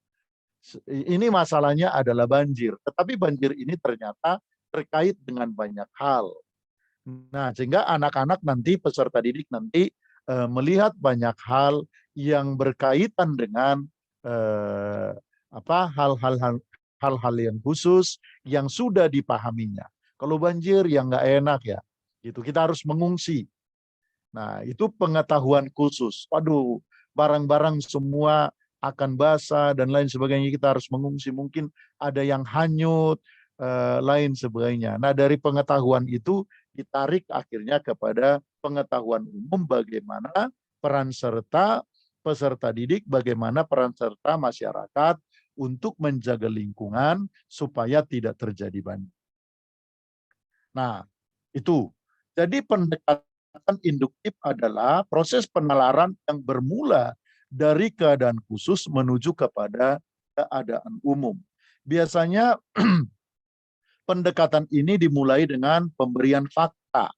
ini masalahnya adalah banjir. Tetapi banjir ini ternyata terkait dengan banyak hal. Nah, sehingga anak-anak nanti, peserta didik nanti melihat banyak hal yang berkaitan dengan hal-hal yang khusus yang sudah dipahaminya. Kalau banjir yang nggak enak ya, gitu. Kita harus mengungsi. Nah, itu pengetahuan khusus. Waduh, barang-barang semua akan basah dan lain sebagainya, kita harus mengungsi. Mungkin ada yang hanyut, lain sebagainya. Nah, dari pengetahuan itu ditarik akhirnya kepada pengetahuan umum bagaimana peran serta peserta didik, bagaimana peran serta masyarakat untuk menjaga lingkungan supaya tidak terjadi banjir. Nah, itu. Jadi pendekatan induktif adalah proses penalaran yang bermula dari keadaan khusus menuju kepada keadaan umum. Biasanya pendekatan ini dimulai dengan pemberian fakta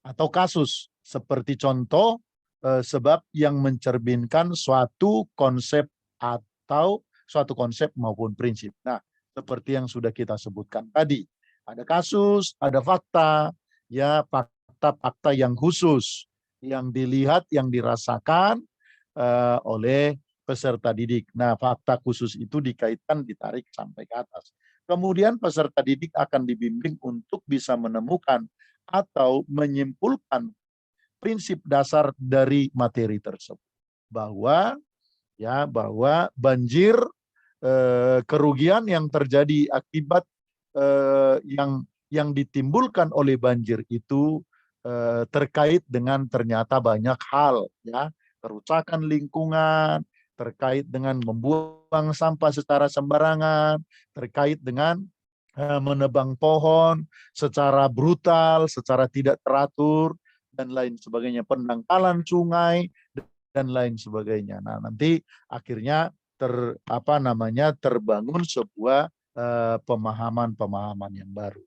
atau kasus seperti contoh sebab yang mencerminkan suatu konsep atau suatu konsep maupun prinsip. Nah, seperti yang sudah kita sebutkan tadi, ada kasus, ada fakta, ya fakta-fakta yang khusus yang dilihat, yang dirasakan oleh peserta didik. Nah, fakta khusus itu dikaitkan, ditarik sampai ke atas. Kemudian peserta didik akan dibimbing untuk bisa menemukan atau menyimpulkan prinsip dasar dari materi tersebut. Bahwa banjir, kerugian yang terjadi akibat yang ditimbulkan oleh banjir itu terkait dengan ternyata banyak hal, ya, kerusakan lingkungan, terkait dengan membuang sampah secara sembarangan, terkait dengan menebang pohon secara brutal, secara tidak teratur, dan lain sebagainya, pendangkalan sungai dan lain sebagainya. Nah, nanti akhirnya terbangun sebuah pemahaman-pemahaman yang baru.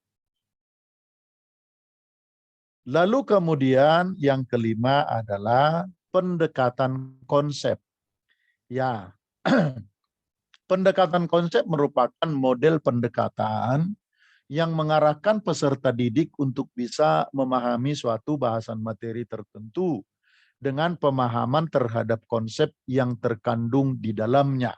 Lalu kemudian yang kelima adalah pendekatan konsep. Ya, pendekatan konsep merupakan model pendekatan yang mengarahkan peserta didik untuk bisa memahami suatu bahasan materi tertentu dengan pemahaman terhadap konsep yang terkandung di dalamnya.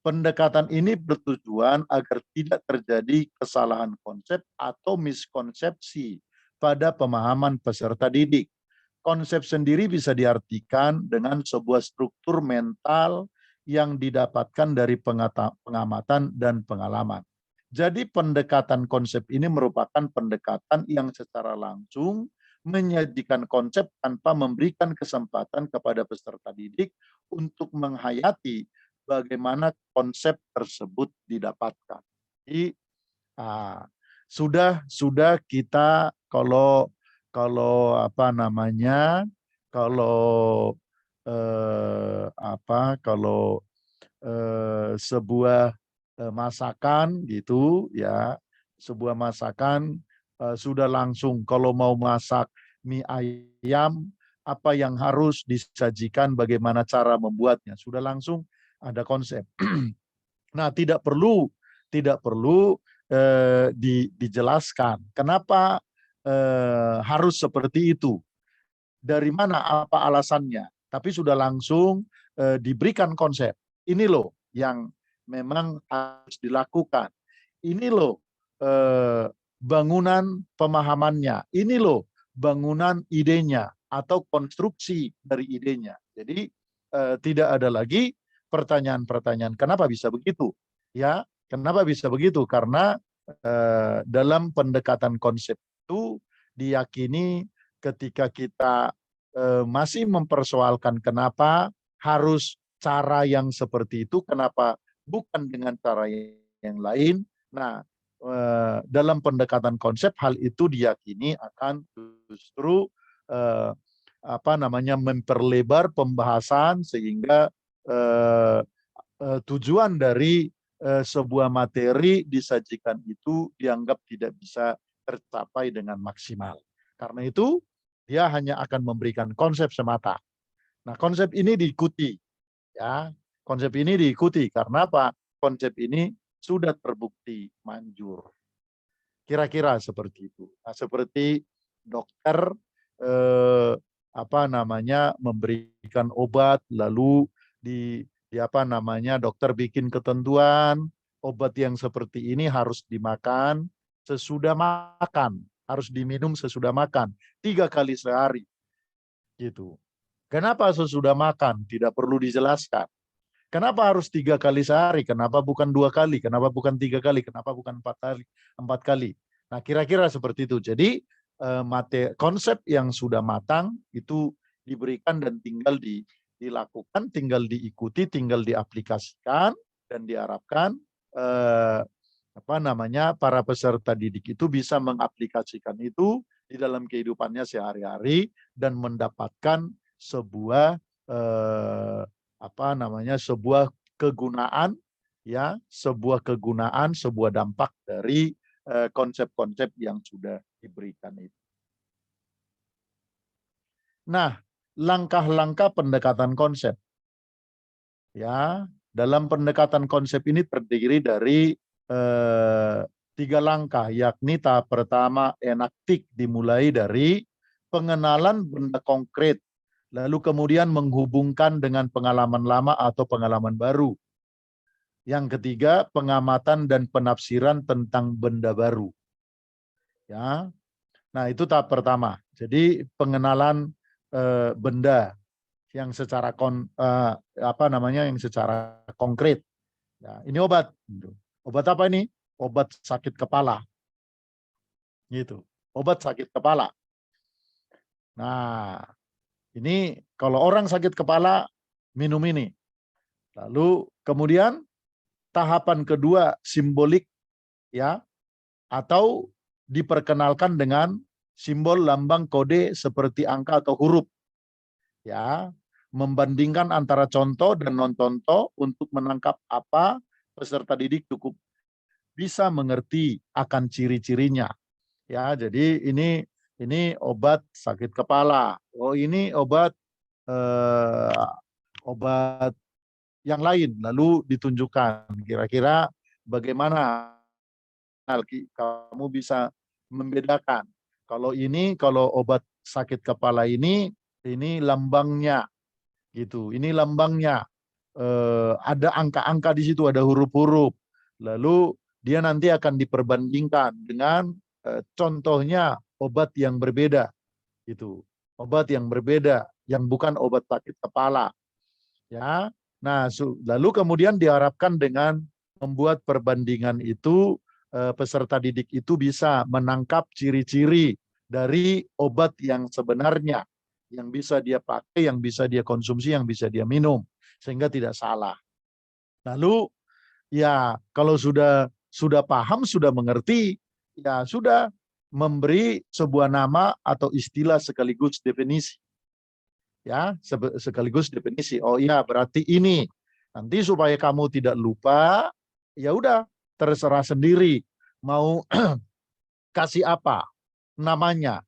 Pendekatan ini bertujuan agar tidak terjadi kesalahan konsep atau miskonsepsi pada pemahaman peserta didik. Konsep sendiri bisa diartikan dengan sebuah struktur mental yang didapatkan dari pengamatan dan pengalaman. Jadi pendekatan konsep ini merupakan pendekatan yang secara langsung menyajikan konsep tanpa memberikan kesempatan kepada peserta didik untuk menghayati bagaimana konsep tersebut didapatkan. Jadi sudah kita kalau sebuah masakan gitu, ya, sebuah masakan sudah langsung kalau mau masak mie ayam, apa yang harus disajikan, bagaimana cara membuatnya, sudah langsung ada konsep. Nah, tidak perlu dijelaskan kenapa harus seperti itu, dari mana, apa alasannya, tapi sudah langsung diberikan konsep. Ini loh yang memang harus dilakukan. Ini loh bangunan pemahamannya. Ini loh bangunan idenya atau konstruksi dari idenya. Jadi tidak ada lagi pertanyaan-pertanyaan kenapa bisa begitu, ya, kenapa bisa begitu, karena dalam pendekatan konsep itu diyakini ketika kita masih mempersoalkan kenapa harus cara yang seperti itu, kenapa bukan dengan cara yang lain. Nah, dalam pendekatan konsep hal itu diyakini akan justru memperlebar pembahasan sehingga tujuan dari sebuah materi disajikan itu dianggap tidak bisa tercapai dengan maksimal. Karena itu dia hanya akan memberikan konsep semata. Nah, konsep ini diikuti, ya. Konsep ini diikuti karena apa? Konsep ini sudah terbukti manjur. Kira-kira seperti itu. Nah, seperti dokter memberikan obat, lalu dokter bikin ketentuan obat yang seperti ini harus dimakan sesudah makan, harus diminum sesudah makan 3 kali sehari, gitu. Kenapa sesudah makan? Tidak perlu dijelaskan. Kenapa harus 3 kali sehari? Kenapa bukan 2 kali? Kenapa bukan 3 kali? Kenapa bukan 4 kali? 4 kali. Nah, kira-kira seperti itu. Jadi konsep yang sudah matang itu diberikan dan tinggal dilakukan, tinggal diikuti, tinggal diaplikasikan, dan diharapkan para peserta didik itu bisa mengaplikasikan itu di dalam kehidupannya sehari-hari dan mendapatkan sebuah sebuah kegunaan, ya, sebuah dampak dari konsep-konsep yang sudah diberikan itu. Nah, langkah-langkah pendekatan konsep. Ya, dalam pendekatan konsep ini terdiri dari 3 langkah, yakni tahap pertama enaktik dimulai dari pengenalan benda konkret Lalu kemudian menghubungkan dengan pengalaman lama atau pengalaman baru. Yang ketiga, pengamatan dan penafsiran tentang benda baru. Ya. Nah, itu tahap pertama. Jadi pengenalan benda yang secara yang secara konkret. Ya, ini obat. Obat apa ini? Obat sakit kepala. Gitu. Obat sakit kepala. Nah, ini kalau orang sakit kepala minum ini. Lalu kemudian tahapan kedua simbolik, ya, atau diperkenalkan dengan simbol lambang kode seperti angka atau huruf, ya, membandingkan antara contoh dan non contoh untuk menangkap apa peserta didik cukup bisa mengerti akan ciri-cirinya, ya. Jadi ini obat sakit kepala, oh ini obat obat yang lain, lalu ditunjukkan kira-kira bagaimana kamu bisa membedakan. Kalau obat sakit kepala ini lambangnya gitu. Ini lambangnya. Ada angka-angka di situ, ada huruf-huruf. Lalu dia nanti akan diperbandingkan dengan contohnya obat yang berbeda gitu. Obat yang berbeda yang bukan obat sakit kepala, ya. Nah, lalu kemudian diharapkan dengan membuat perbandingan itu peserta didik itu bisa menangkap ciri-ciri dari obat yang sebenarnya, yang bisa dia pakai, yang bisa dia konsumsi, yang bisa dia minum, sehingga tidak salah. Lalu ya kalau sudah paham, sudah mengerti, ya sudah memberi sebuah nama atau istilah sekaligus definisi. Ya, sekaligus definisi. Oh iya, berarti ini. Nanti supaya kamu tidak lupa, ya udah terserah sendiri mau kasih apa namanya,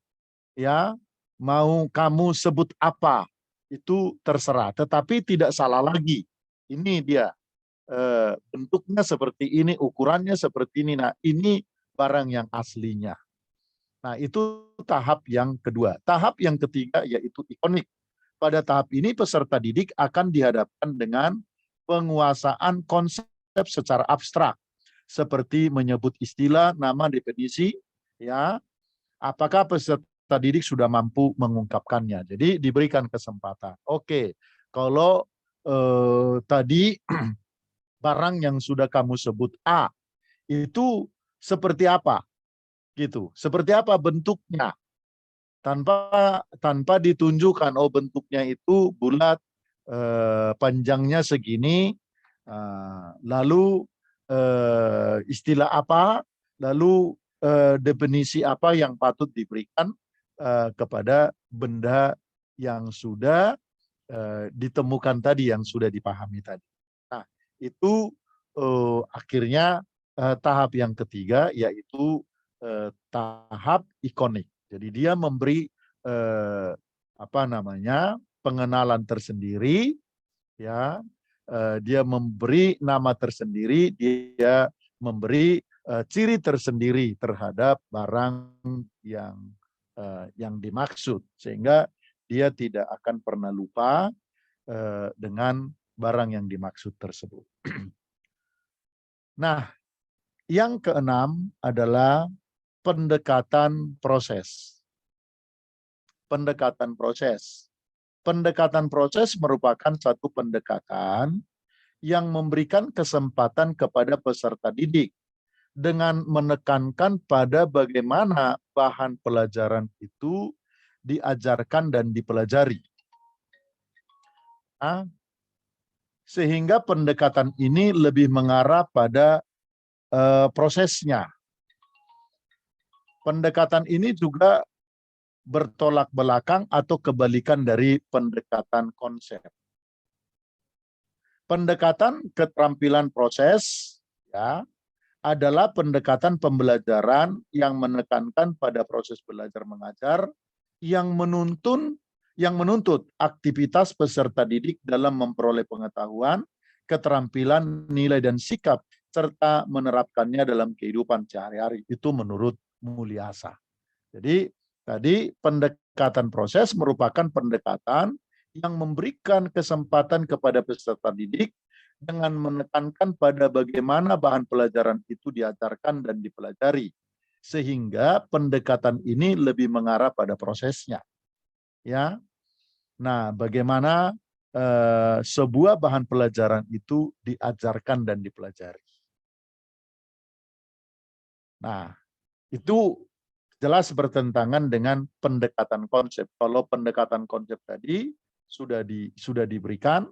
ya. Mau kamu sebut apa, itu terserah. Tetapi tidak salah lagi. Ini dia bentuknya seperti ini, ukurannya seperti ini. Nah, ini barang yang aslinya. Nah, itu tahap yang kedua. Tahap yang ketiga yaitu ikonik. Pada tahap ini peserta didik akan dihadapkan dengan penguasaan konsep secara abstrak seperti menyebut istilah, nama, definisi, ya. Apakah peserta didik sudah mampu mengungkapkannya? Jadi diberikan kesempatan. Oke, kalau tadi barang yang sudah kamu sebut A itu seperti apa? Gitu. Seperti apa bentuknya? Tanpa ditunjukkan, oh bentuknya itu bulat, panjangnya segini, lalu istilah apa, lalu definisi apa yang patut diberikan kepada benda yang sudah ditemukan tadi, yang sudah dipahami tadi. Nah, itu akhirnya tahap yang ketiga yaitu tahap ikonik. Jadi dia memberi pengenalan tersendiri, ya. Dia memberi nama tersendiri, dia memberi ciri tersendiri terhadap barang yang dimaksud, sehingga dia tidak akan pernah lupa dengan barang yang dimaksud tersebut. Nah, yang keenam adalah pendekatan proses. Pendekatan proses. Pendekatan proses merupakan satu pendekatan yang memberikan kesempatan kepada peserta didik dengan menekankan pada bagaimana bahan pelajaran itu diajarkan dan dipelajari. Nah, sehingga pendekatan ini lebih mengarah pada prosesnya. Pendekatan ini juga bertolak belakang atau kebalikan dari pendekatan konsep. Pendekatan keterampilan proses, ya, adalah pendekatan pembelajaran yang menekankan pada proses belajar mengajar yang menuntut aktivitas peserta didik dalam memperoleh pengetahuan, keterampilan, nilai dan sikap serta menerapkannya dalam kehidupan sehari-hari. Itu menurut Mulyasa. Jadi tadi pendekatan proses merupakan pendekatan yang memberikan kesempatan kepada peserta didik dengan menekankan pada bagaimana bahan pelajaran itu diajarkan dan dipelajari, sehingga pendekatan ini lebih mengarah pada prosesnya. Ya, nah bagaimana sebuah bahan pelajaran itu diajarkan dan dipelajari. Nah, itu jelas bertentangan dengan pendekatan konsep. Kalau pendekatan konsep tadi sudah diberikan,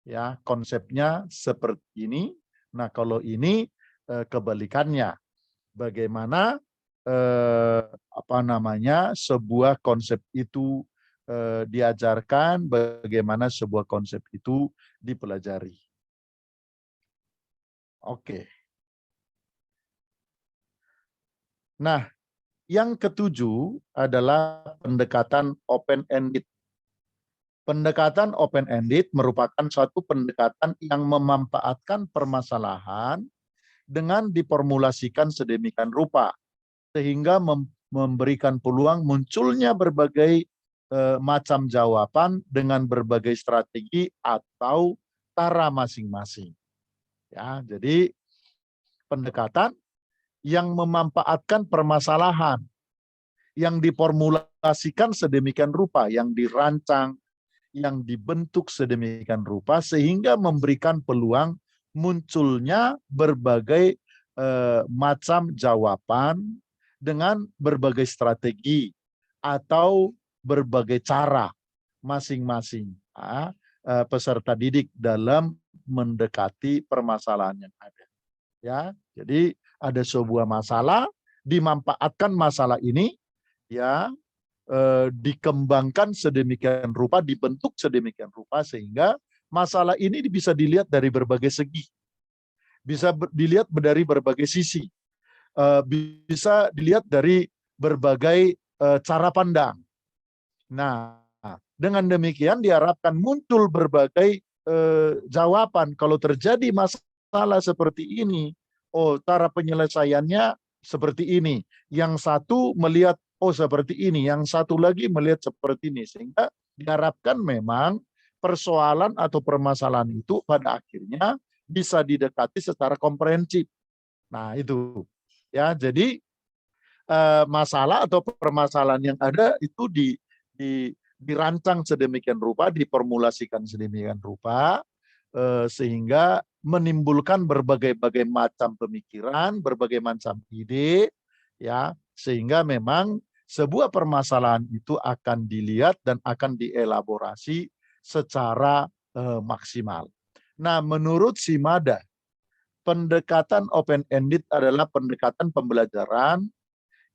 ya konsepnya seperti ini. Nah, kalau ini kebalikannya. Bagaimana sebuah konsep itu diajarkan, bagaimana sebuah konsep itu dipelajari. Oke. Nah, yang ketujuh adalah pendekatan open-ended. Pendekatan open-ended merupakan suatu pendekatan yang memanfaatkan permasalahan dengan diformulasikan sedemikian rupa, sehingga memberikan peluang munculnya berbagai macam jawaban dengan berbagai strategi atau cara masing-masing. Ya, jadi pendekatan yang memanfaatkan permasalahan yang diformulasikan sedemikian rupa, yang dirancang, yang dibentuk sedemikian rupa sehingga memberikan peluang munculnya berbagai macam jawaban dengan berbagai strategi atau berbagai cara masing-masing peserta didik dalam mendekati permasalahan yang ada. Ya, jadi ada sebuah masalah, dimanfaatkan masalah ini, ya, dikembangkan sedemikian rupa, dibentuk sedemikian rupa sehingga masalah ini bisa dilihat dari berbagai segi, bisa dilihat dari berbagai sisi, bisa dilihat dari berbagai cara pandang. Nah, dengan demikian diharapkan muncul berbagai jawaban. Kalau terjadi masalah seperti ini, oh cara penyelesaiannya seperti ini. Yang satu melihat oh seperti ini, yang satu lagi melihat seperti ini, sehingga diharapkan memang persoalan atau permasalahan itu pada akhirnya bisa didekati secara komprehensif. Nah itu ya, jadi masalah atau permasalahan yang ada itu dirancang sedemikian rupa, diformulasikan sedemikian rupa, sehingga menimbulkan berbagai macam pemikiran, berbagai macam ide, ya, sehingga memang sebuah permasalahan itu akan dilihat dan akan dielaborasi secara maksimal. Nah, menurut Shimada, pendekatan open-ended adalah pendekatan pembelajaran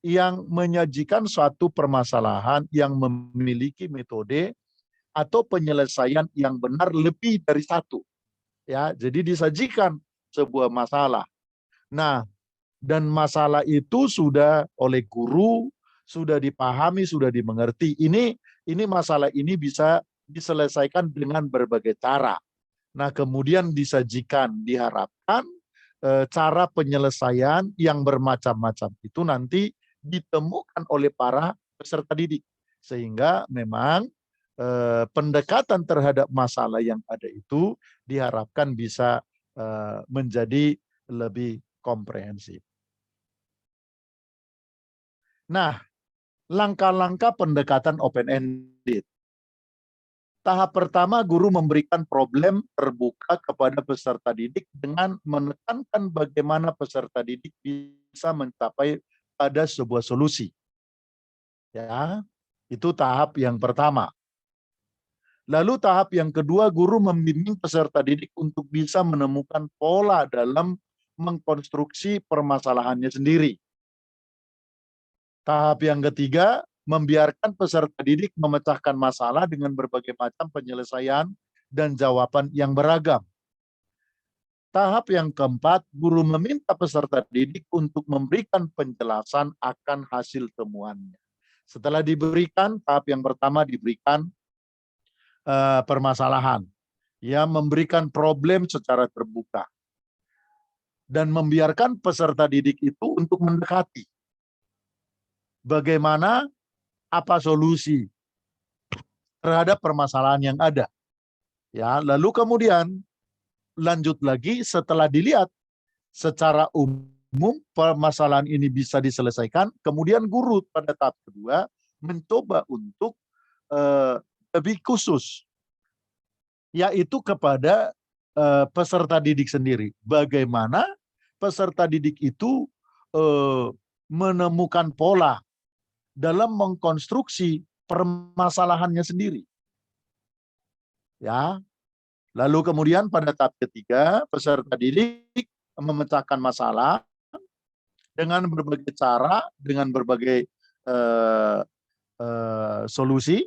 yang menyajikan suatu permasalahan yang memiliki metode atau penyelesaian yang benar lebih dari satu. Ya, jadi disajikan sebuah masalah. Nah, dan masalah itu sudah oleh guru sudah dipahami, sudah dimengerti. Ini masalah ini bisa diselesaikan dengan berbagai cara. Nah, kemudian disajikan, diharapkan cara penyelesaian yang bermacam-macam itu nanti ditemukan oleh para peserta didik. Sehingga memang pendekatan terhadap masalah yang ada itu diharapkan bisa menjadi lebih komprehensif. Nah, langkah-langkah pendekatan open-ended. Tahap pertama, guru memberikan problem terbuka kepada peserta didik dengan menekankan bagaimana peserta didik bisa mencapai pada sebuah solusi. Ya, itu tahap yang pertama. Lalu tahap yang kedua, guru membimbing peserta didik untuk bisa menemukan pola dalam mengkonstruksi permasalahannya sendiri. Tahap yang ketiga, membiarkan peserta didik memecahkan masalah dengan berbagai macam penyelesaian dan jawaban yang beragam. Tahap yang keempat, guru meminta peserta didik untuk memberikan penjelasan akan hasil temuannya. Setelah diberikan, tahap yang pertama diberikan permasalahan, ya, memberikan problem secara terbuka dan membiarkan peserta didik itu untuk mendekati bagaimana apa solusi terhadap permasalahan yang ada. Ya, lalu kemudian lanjut lagi setelah dilihat secara umum permasalahan ini bisa diselesaikan, kemudian guru pada tahap kedua mencoba untuk lebih khusus, yaitu kepada peserta didik sendiri. Bagaimana peserta didik itu menemukan pola dalam mengkonstruksi permasalahannya sendiri. Ya, lalu kemudian pada tahap ketiga peserta didik memecahkan masalah dengan berbagai cara, dengan berbagai solusi.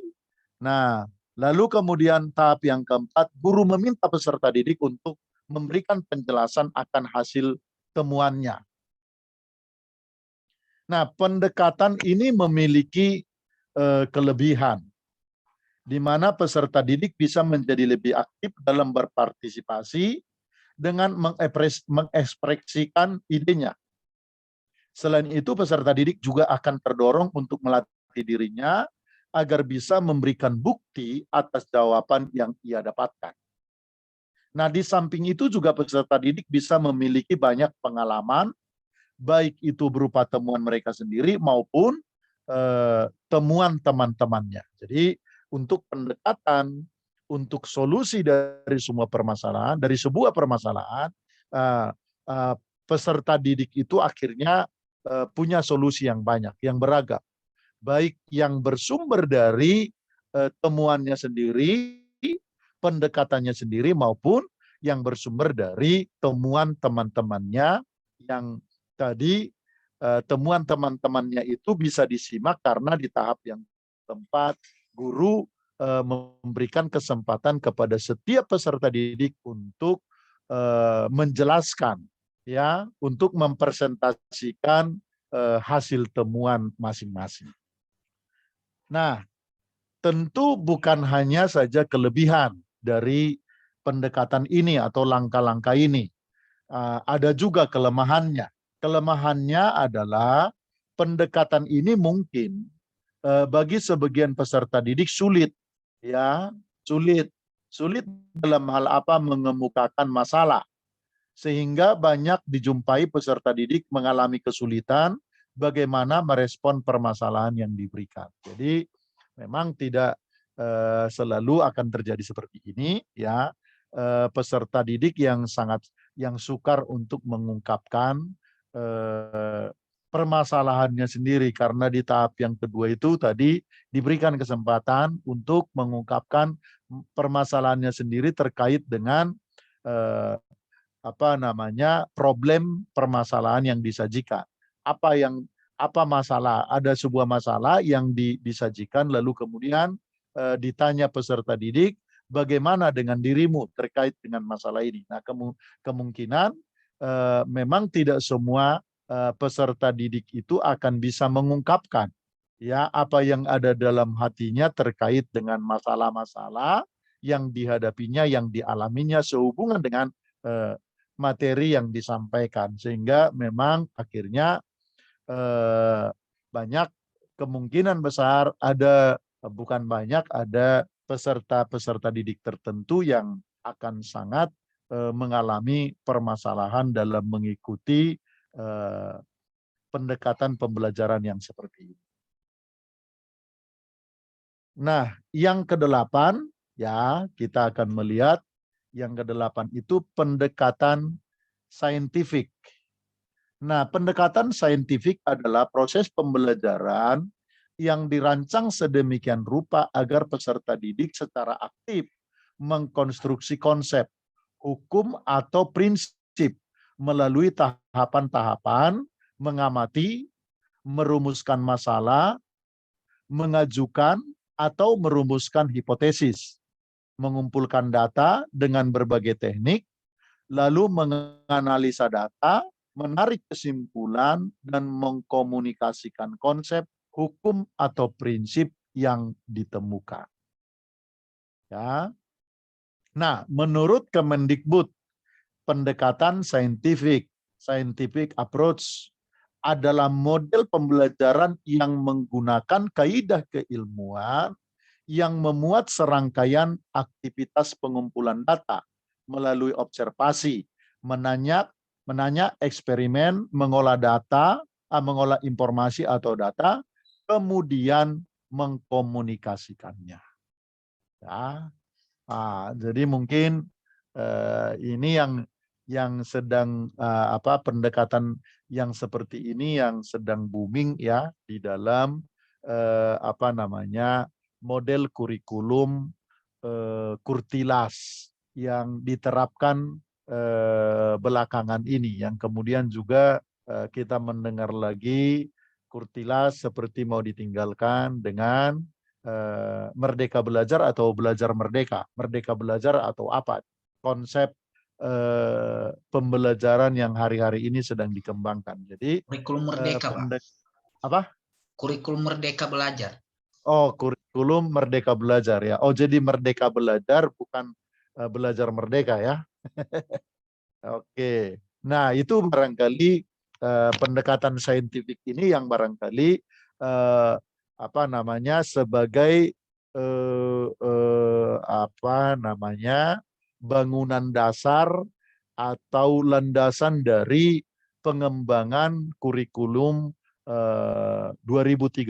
Nah, lalu kemudian tahap yang keempat, guru meminta peserta didik untuk memberikan penjelasan akan hasil temuannya. Nah, pendekatan ini memiliki kelebihan, di mana peserta didik bisa menjadi lebih aktif dalam berpartisipasi dengan mengekspresikan idenya. Selain itu, peserta didik juga akan terdorong untuk melatih dirinya agar bisa memberikan bukti atas jawaban yang ia dapatkan. Nah, di samping itu juga peserta didik bisa memiliki banyak pengalaman, baik itu berupa temuan mereka sendiri maupun temuan teman-temannya. Jadi, untuk pendekatan, untuk solusi dari semua permasalahan, dari sebuah permasalahan, peserta didik itu akhirnya punya solusi yang banyak, yang beragam. Baik yang bersumber dari temuannya sendiri, pendekatannya sendiri, maupun yang bersumber dari temuan teman-temannya yang tadi temuan teman-temannya itu bisa disimak karena di tahap yang keempat guru memberikan kesempatan kepada setiap peserta didik untuk menjelaskan, ya, untuk mempresentasikan hasil temuan masing-masing. Nah, tentu bukan hanya saja kelebihan dari pendekatan ini atau langkah-langkah ini. Ada juga kelemahannya. Kelemahannya adalah pendekatan ini mungkin bagi sebagian peserta didik sulit, ya, sulit dalam hal apa mengemukakan masalah, sehingga banyak dijumpai peserta didik mengalami kesulitan bagaimana merespon permasalahan yang diberikan. Jadi memang tidak selalu akan terjadi seperti ini, ya. Peserta didik yang sukar untuk mengungkapkan permasalahannya sendiri, karena di tahap yang kedua itu tadi diberikan kesempatan untuk mengungkapkan permasalahannya sendiri terkait dengan problem permasalahan yang disajikan. Apa masalah? Ada sebuah masalah yang disajikan, lalu kemudian ditanya peserta didik, bagaimana dengan dirimu terkait dengan masalah ini? Nah, kemungkinan memang tidak semua peserta didik itu akan bisa mengungkapkan, ya, apa yang ada dalam hatinya terkait dengan masalah-masalah yang dihadapinya, yang dialaminya sehubungan dengan materi yang disampaikan, sehingga memang akhirnya banyak, kemungkinan besar ada peserta-peserta didik tertentu yang akan sangat mengalami permasalahan dalam mengikuti pendekatan pembelajaran yang seperti ini. Nah, yang kedelapan, ya, kita akan melihat yang kedelapan itu pendekatan saintifik. Nah, pendekatan saintifik adalah proses pembelajaran yang dirancang sedemikian rupa agar peserta didik secara aktif mengkonstruksi konsep, hukum, atau prinsip melalui tahapan-tahapan mengamati, merumuskan masalah, mengajukan atau merumuskan hipotesis, mengumpulkan data dengan berbagai teknik, lalu menganalisa data, menarik kesimpulan, dan mengkomunikasikan konsep, hukum, atau prinsip yang ditemukan. Ya. Nah, menurut Kemendikbud, pendekatan scientific approach adalah model pembelajaran yang menggunakan kaidah keilmuan yang memuat serangkaian aktivitas pengumpulan data melalui observasi, menanya, eksperimen, mengolah data, mengolah informasi atau data, kemudian mengkomunikasikannya. Ya. Jadi mungkin ini yang sedang pendekatan yang seperti ini yang sedang booming ya di dalam model kurikulum Kurtilas yang diterapkan belakangan ini, yang kemudian juga kita mendengar lagi Kurtilas seperti mau ditinggalkan dengan Merdeka Belajar atau Belajar Merdeka, Merdeka Belajar atau apa, konsep pembelajaran yang hari-hari ini sedang dikembangkan. Jadi Kurikulum Merdeka, Pak. Apa? Kurikulum Merdeka Belajar. Oh, kurikulum Merdeka Belajar ya. Oh, jadi Merdeka Belajar bukan belajar merdeka ya. Oke. Nah, itu barangkali pendekatan saintifik ini yang barangkali sebagai bangunan dasar atau landasan dari pengembangan kurikulum 2013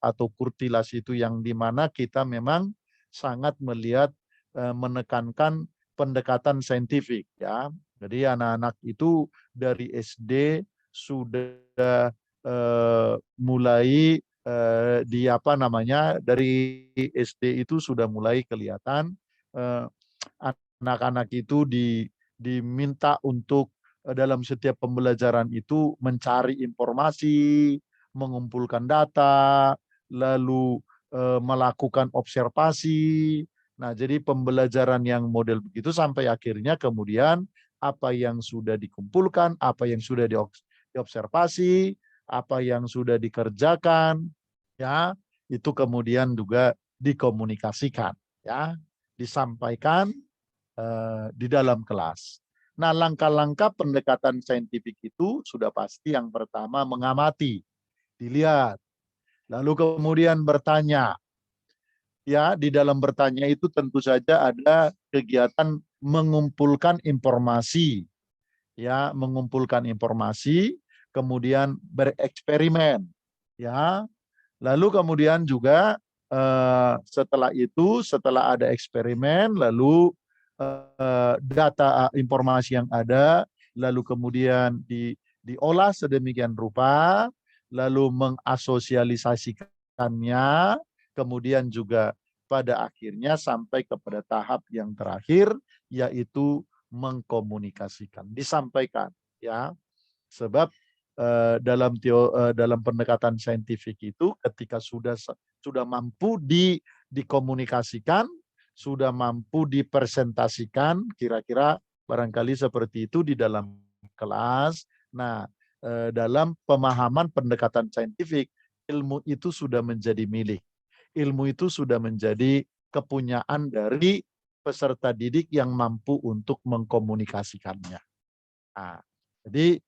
atau Kurtilas itu, yang dimana kita memang sangat melihat menekankan pendekatan saintifik ya. Jadi anak-anak itu dari SD sudah mulai dari SD itu sudah mulai kelihatan anak-anak itu diminta untuk dalam setiap pembelajaran itu mencari informasi, mengumpulkan data, lalu melakukan observasi. Nah, jadi pembelajaran yang model begitu sampai akhirnya kemudian apa yang sudah dikumpulkan, apa yang sudah diobservasi, apa yang sudah dikerjakan, ya, itu kemudian juga dikomunikasikan, ya, disampaikan di dalam kelas. Nah, langkah-langkah pendekatan saintifik itu sudah pasti yang pertama mengamati, dilihat, lalu kemudian bertanya. Ya, di dalam bertanya itu tentu saja ada kegiatan mengumpulkan informasi, ya, mengumpulkan informasi, kemudian bereksperimen, ya. Lalu kemudian juga setelah itu, setelah ada eksperimen, lalu data informasi yang ada, lalu kemudian diolah sedemikian rupa, lalu mengasosialisasikannya, kemudian juga pada akhirnya sampai kepada tahap yang terakhir, yaitu mengkomunikasikan, disampaikan, ya. Sebab dalam pendekatan saintifik itu ketika sudah mampu dikomunikasikan, sudah mampu dipresentasikan, kira-kira barangkali seperti itu di dalam kelas. Nah, dalam pemahaman pendekatan saintifik, ilmu itu sudah menjadi milik. Ilmu itu sudah menjadi kepunyaan dari peserta didik yang mampu untuk mengkomunikasikannya. Nah, jadi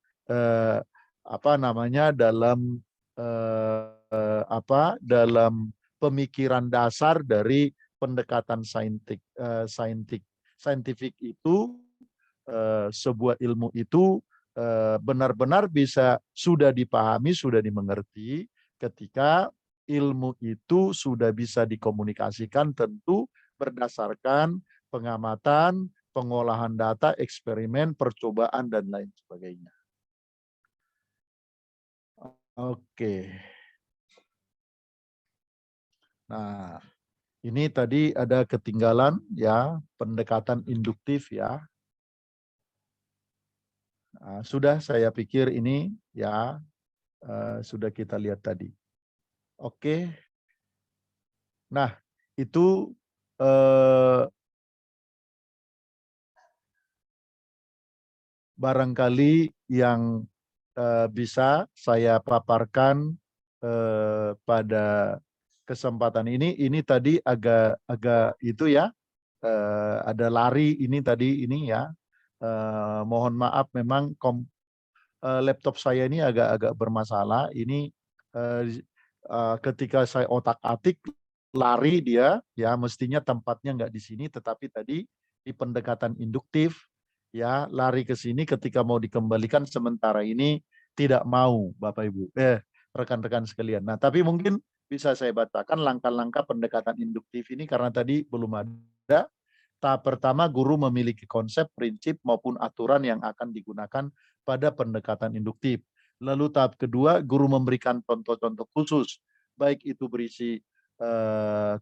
dalam pemikiran dasar dari pendekatan saintifik itu, sebuah ilmu itu benar-benar bisa sudah dipahami, sudah dimengerti ketika ilmu itu sudah bisa dikomunikasikan, tentu berdasarkan pengamatan, pengolahan data, eksperimen, percobaan, dan lain sebagainya. Oke. Nah, ini tadi ada ketinggalan ya, pendekatan induktif ya. Nah, sudah saya pikir ini ya sudah kita lihat tadi. Oke. Nah, itu barangkali yang bisa saya paparkan pada kesempatan ini. Ini tadi agak itu ya, ada lari ini tadi ini ya. Mohon maaf, memang laptop saya ini agak bermasalah. Ini ketika saya otak-atik lari dia, ya mestinya tempatnya nggak di sini, tetapi tadi di pendekatan induktif, ya lari ke sini ketika mau dikembalikan sementara ini tidak mau, Bapak Ibu, rekan-rekan sekalian. Nah, tapi mungkin bisa saya bacakan langkah-langkah pendekatan induktif ini karena tadi belum ada. Tahap pertama, guru memiliki konsep, prinsip, maupun aturan yang akan digunakan pada pendekatan induktif. Lalu tahap kedua, guru memberikan contoh-contoh khusus, baik itu berisi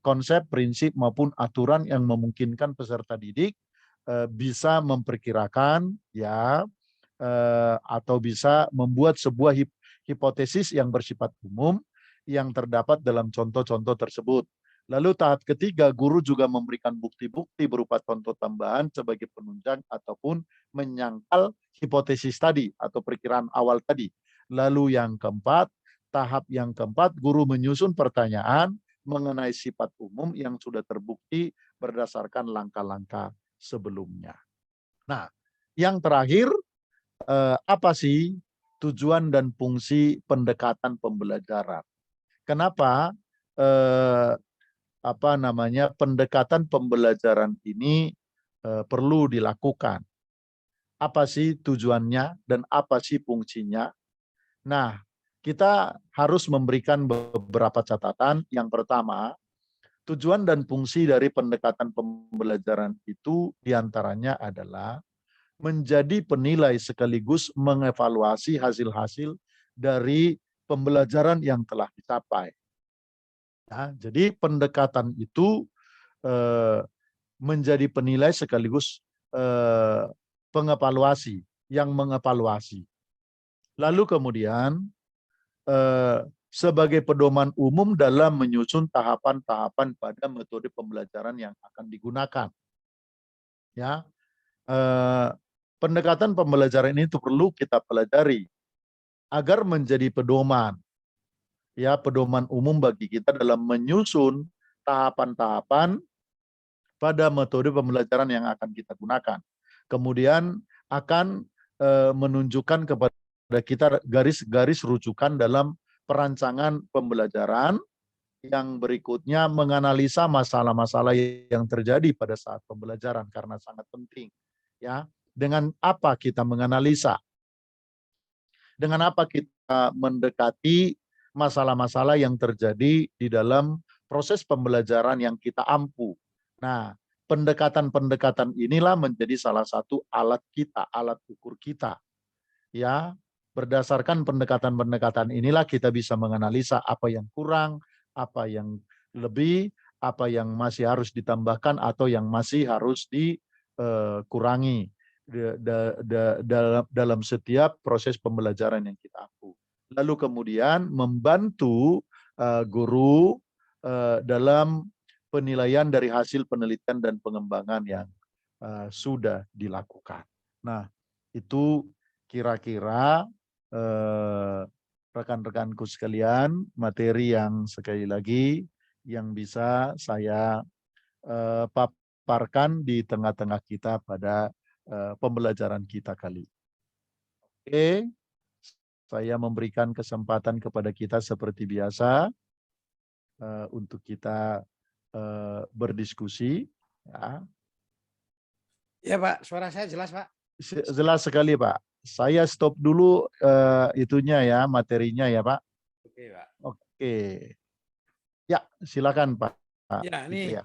konsep, prinsip, maupun aturan yang memungkinkan peserta didik bisa memperkirakan, ya, atau bisa membuat sebuah hipotesis yang bersifat umum yang terdapat dalam contoh-contoh tersebut. Lalu tahap ketiga, guru juga memberikan bukti-bukti berupa contoh tambahan sebagai penunjang ataupun menyangkal hipotesis tadi atau perkiraan awal tadi. Lalu yang keempat, tahap yang keempat, guru menyusun pertanyaan mengenai sifat umum yang sudah terbukti berdasarkan langkah-langkah sebelumnya. Nah, yang terakhir, apa sih tujuan dan fungsi pendekatan pembelajaran? Kenapa pendekatan pembelajaran ini perlu dilakukan? Apa sih tujuannya dan apa sih fungsinya? Nah, kita harus memberikan beberapa catatan. Yang pertama, tujuan dan fungsi dari pendekatan pembelajaran itu diantaranya adalah menjadi penilai sekaligus mengevaluasi hasil-hasil dari pembelajaran yang telah dicapai. Ya, jadi pendekatan itu menjadi penilai sekaligus pengevaluasi, yang mengevaluasi. Lalu kemudian sebagai pedoman umum dalam menyusun tahapan-tahapan pada metode pembelajaran yang akan digunakan. Ya, pendekatan pembelajaran ini perlu kita pelajari agar menjadi pedoman, ya pedoman umum bagi kita dalam menyusun tahapan-tahapan pada metode pembelajaran yang akan kita gunakan. Kemudian akan menunjukkan kepada kita garis-garis rujukan dalam perancangan pembelajaran. Yang berikutnya menganalisa masalah-masalah yang terjadi pada saat pembelajaran karena sangat penting. Ya, dengan apa kita menganalisa? Dengan apa kita mendekati masalah-masalah yang terjadi di dalam proses pembelajaran yang kita ampu. Nah, pendekatan-pendekatan inilah menjadi salah satu alat kita, alat ukur kita. Ya, berdasarkan pendekatan-pendekatan inilah kita bisa menganalisa apa yang kurang, apa yang lebih, apa yang masih harus ditambahkan atau yang masih harus dikurangi dalam setiap proses pembelajaran yang kita ampu. Lalu kemudian membantu guru dalam penilaian dari hasil penelitian dan pengembangan yang sudah dilakukan. Nah, itu kira-kira rekan-rekanku sekalian, materi yang sekali lagi yang bisa saya paparkan di tengah-tengah kita pada pembelajaran kita kali. Oke, saya memberikan kesempatan kepada kita seperti biasa untuk kita berdiskusi. Ya. Ya Pak, suara saya jelas Pak? Jelas sekali Pak. Saya stop dulu itunya ya, materinya ya Pak. Oke Pak. Oke. Ya, silakan Pak. Ya, ini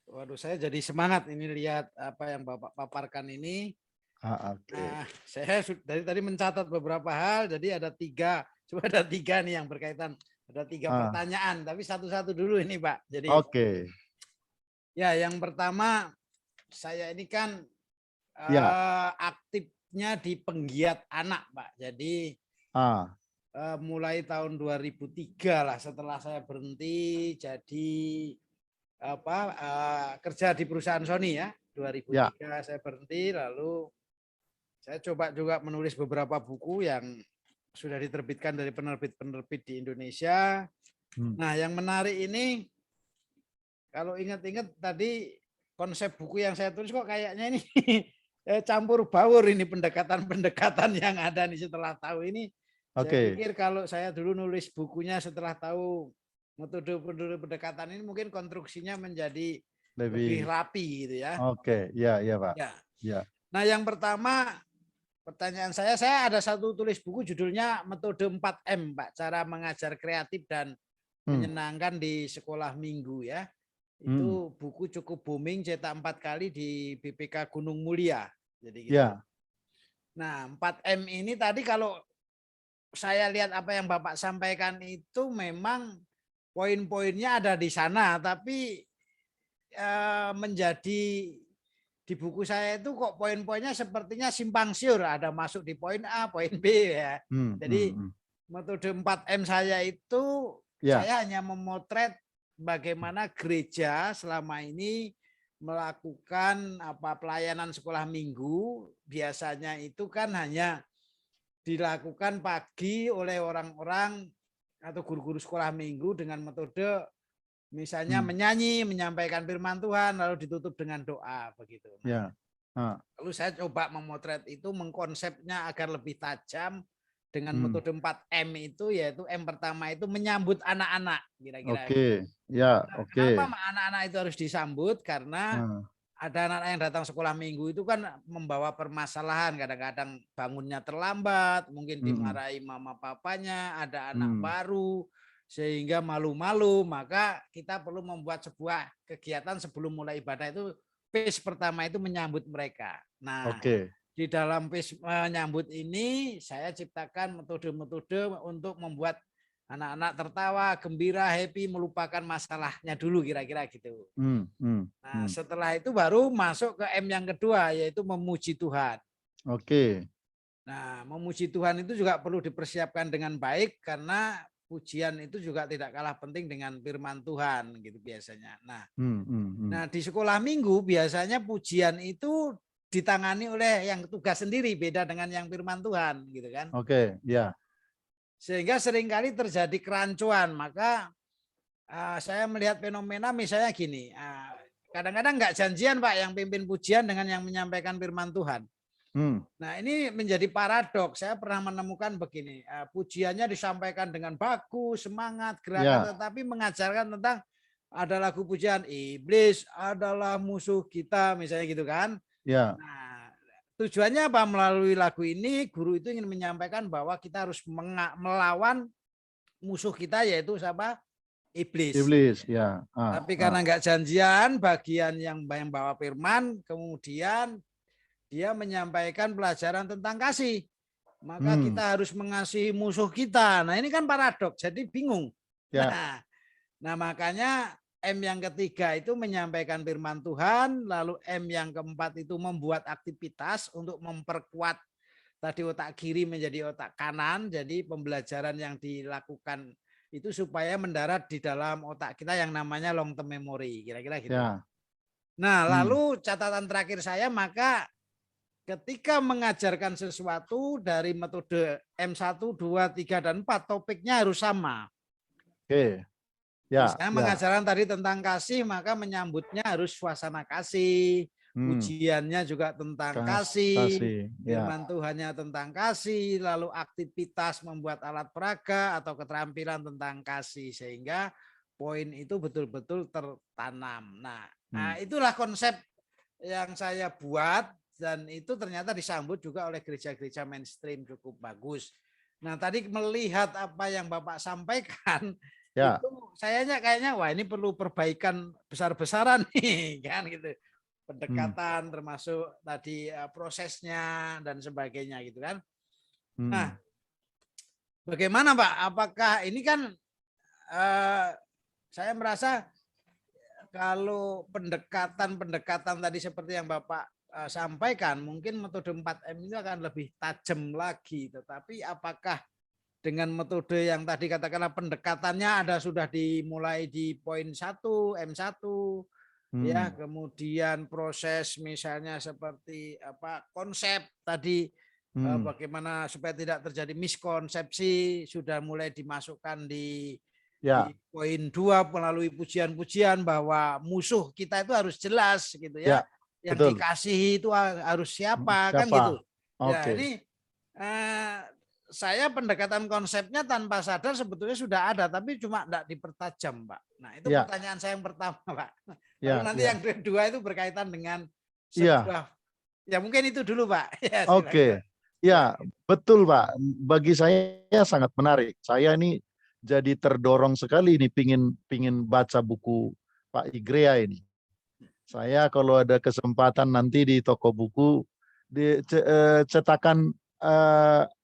waduh saya jadi semangat ini lihat apa yang Bapak paparkan ini. Oke. Nah, saya dari tadi mencatat beberapa hal, jadi ada tiga nih yang berkaitan, ada tiga pertanyaan, tapi satu-satu dulu ini Pak. Jadi, oke. Ya, yang pertama saya ini kan aktifnya di penggiat anak Pak. Jadi mulai tahun 2003 lah setelah saya berhenti jadi kerja di perusahaan Sony ya. 2003 saya berhenti, lalu saya coba juga menulis beberapa buku yang sudah diterbitkan dari penerbit-penerbit di Indonesia. Nah, yang menarik ini kalau ingat-ingat tadi konsep buku yang saya tulis kok kayaknya ini campur baur ini pendekatan-pendekatan yang ada nih setelah tahu ini. Saya pikir kalau saya dulu nulis bukunya setelah tahu metode pendekatan ini mungkin konstruksinya menjadi lebih lebih rapi gitu ya. Oke, ya Pak. Ya. Ya. Nah, yang pertama pertanyaan saya ada satu tulis buku judulnya Metode 4M, Pak, cara mengajar kreatif dan menyenangkan di sekolah minggu ya. Itu buku cukup booming, cetak 4 kali di BPK Gunung Mulia. Jadi gitu. Ya. Nah, 4M ini tadi kalau saya lihat apa yang Bapak sampaikan itu memang poin-poinnya ada di sana, tapi menjadi di buku saya itu kok poin-poinnya sepertinya simpang siur, ada masuk di poin A, poin B ya. Jadi metode 4M saya itu saya hanya memotret bagaimana gereja selama ini melakukan pelayanan sekolah minggu. Biasanya itu kan hanya dilakukan pagi oleh orang-orang atau guru-guru sekolah minggu dengan metode misalnya menyanyi, menyampaikan firman Tuhan, lalu ditutup dengan doa begitu. Nah, lalu saya coba memotret itu, mengkonsepnya agar lebih tajam dengan metode 4M itu, yaitu M pertama itu menyambut anak-anak kira-kira. Oke, ya, oke. Kenapa anak-anak itu harus disambut? Karena ada anak yang datang sekolah minggu itu kan membawa permasalahan, kadang-kadang bangunnya terlambat, mungkin dimarahi mama papanya, ada anak baru sehingga malu-malu, maka kita perlu membuat sebuah kegiatan sebelum mulai ibadah itu, phase pertama itu menyambut mereka. Nah, di dalam phase menyambut ini saya ciptakan metode-metode untuk membuat anak-anak tertawa, gembira, happy, melupakan masalahnya dulu kira-kira gitu. Nah, setelah itu baru masuk ke M yang kedua, yaitu memuji Tuhan. Oke. Nah, memuji Tuhan itu juga perlu dipersiapkan dengan baik karena pujian itu juga tidak kalah penting dengan firman Tuhan gitu biasanya. Nah, nah di sekolah minggu biasanya pujian itu ditangani oleh yang tugas sendiri, beda dengan yang firman Tuhan gitu kan. Oke, ya. Sehingga seringkali terjadi kerancuan. Maka saya melihat fenomena misalnya gini, kadang-kadang nggak janjian Pak yang pimpin pujian dengan yang menyampaikan firman Tuhan. Nah, ini menjadi paradoks. Saya pernah menemukan begini, pujiannya disampaikan dengan bagus, semangat, gerakan, tetapi mengajarkan tentang ada lagu pujian, iblis adalah musuh kita, misalnya gitu kan. Nah, tujuannya apa? Melalui lagu ini, guru itu ingin menyampaikan bahwa kita harus melawan musuh kita, yaitu siapa? Iblis. Iblis, ya. Tapi karena nggak janjian, bagian yang bawa firman, kemudian dia menyampaikan pelajaran tentang kasih. Maka kita harus mengasihi musuh kita. Nah, ini kan paradoks, jadi bingung. Nah, makanya M yang ketiga itu menyampaikan firman Tuhan, lalu M yang keempat itu membuat aktivitas untuk memperkuat tadi otak kiri menjadi otak kanan. Jadi pembelajaran yang dilakukan itu supaya mendarat di dalam otak kita yang namanya long term memory, kira-kira gitu. Nah, lalu catatan terakhir saya, maka ketika mengajarkan sesuatu dari metode M1, 2, 3, dan 4, topiknya harus sama. Saya mengajarkan tadi tentang kasih, maka menyambutnya harus suasana kasih, ujiannya juga tentang kasih, firman Tuhannya tentang kasih, lalu aktivitas membuat alat peraga atau keterampilan tentang kasih, sehingga poin itu betul-betul tertanam. Nah, itulah konsep yang saya buat. Dan itu ternyata disambut juga oleh gereja-gereja mainstream cukup bagus. Nah, tadi melihat apa yang Bapak sampaikan, itu kayaknya wah ini perlu perbaikan besar-besaran nih, kan gitu. Pendekatan termasuk tadi prosesnya dan sebagainya gitu kan. Nah, bagaimana Pak? Apakah ini kan saya merasa kalau pendekatan tadi seperti yang Bapak sampaikan, mungkin metode 4M itu akan lebih tajam lagi. Tetapi apakah dengan metode yang tadi katakanlah pendekatannya sudah dimulai di poin 1, M1, ya, kemudian proses misalnya seperti konsep tadi, bagaimana supaya tidak terjadi miskonsepsi sudah mulai dimasukkan di poin 2 melalui pujian-pujian bahwa musuh kita itu harus jelas gitu ya. Yang dikasihi itu harus siapa? Kan gitu. Ya, ini saya pendekatan konsepnya tanpa sadar sebetulnya sudah ada, tapi cuma tidak dipertajam, Pak. Nah, itu Ya, pertanyaan saya yang pertama, Pak. Lalu ya, nanti ya, yang kedua itu berkaitan dengan ya. sebuah, ya mungkin itu dulu, Pak. Ya, Oke, silakan. ya betul Pak. Bagi saya sangat menarik. Saya ini jadi terdorong sekali ini pingin baca buku Pak Igrea ini. Saya kalau ada kesempatan nanti di toko buku di cetakan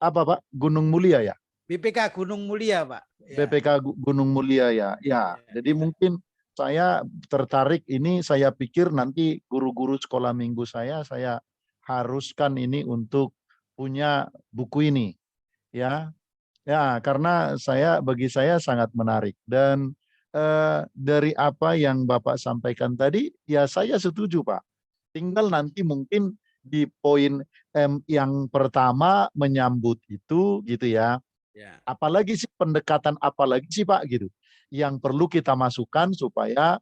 apa Pak? Gunung Mulia ya? BPK Gunung Mulia, Pak. Ya, BPK Gunung Mulia ya. Ya, ya, jadi mungkin saya tertarik ini, saya pikir nanti guru-guru sekolah minggu saya haruskan ini untuk punya buku ini ya. Ya, karena bagi saya sangat menarik dan dari apa yang Bapak sampaikan tadi ya saya setuju Pak. Tinggal nanti mungkin di poin yang pertama menyambut itu gitu ya. ya. Apalagi sih pendekatan apalagi sih Pak gitu yang perlu kita masukkan supaya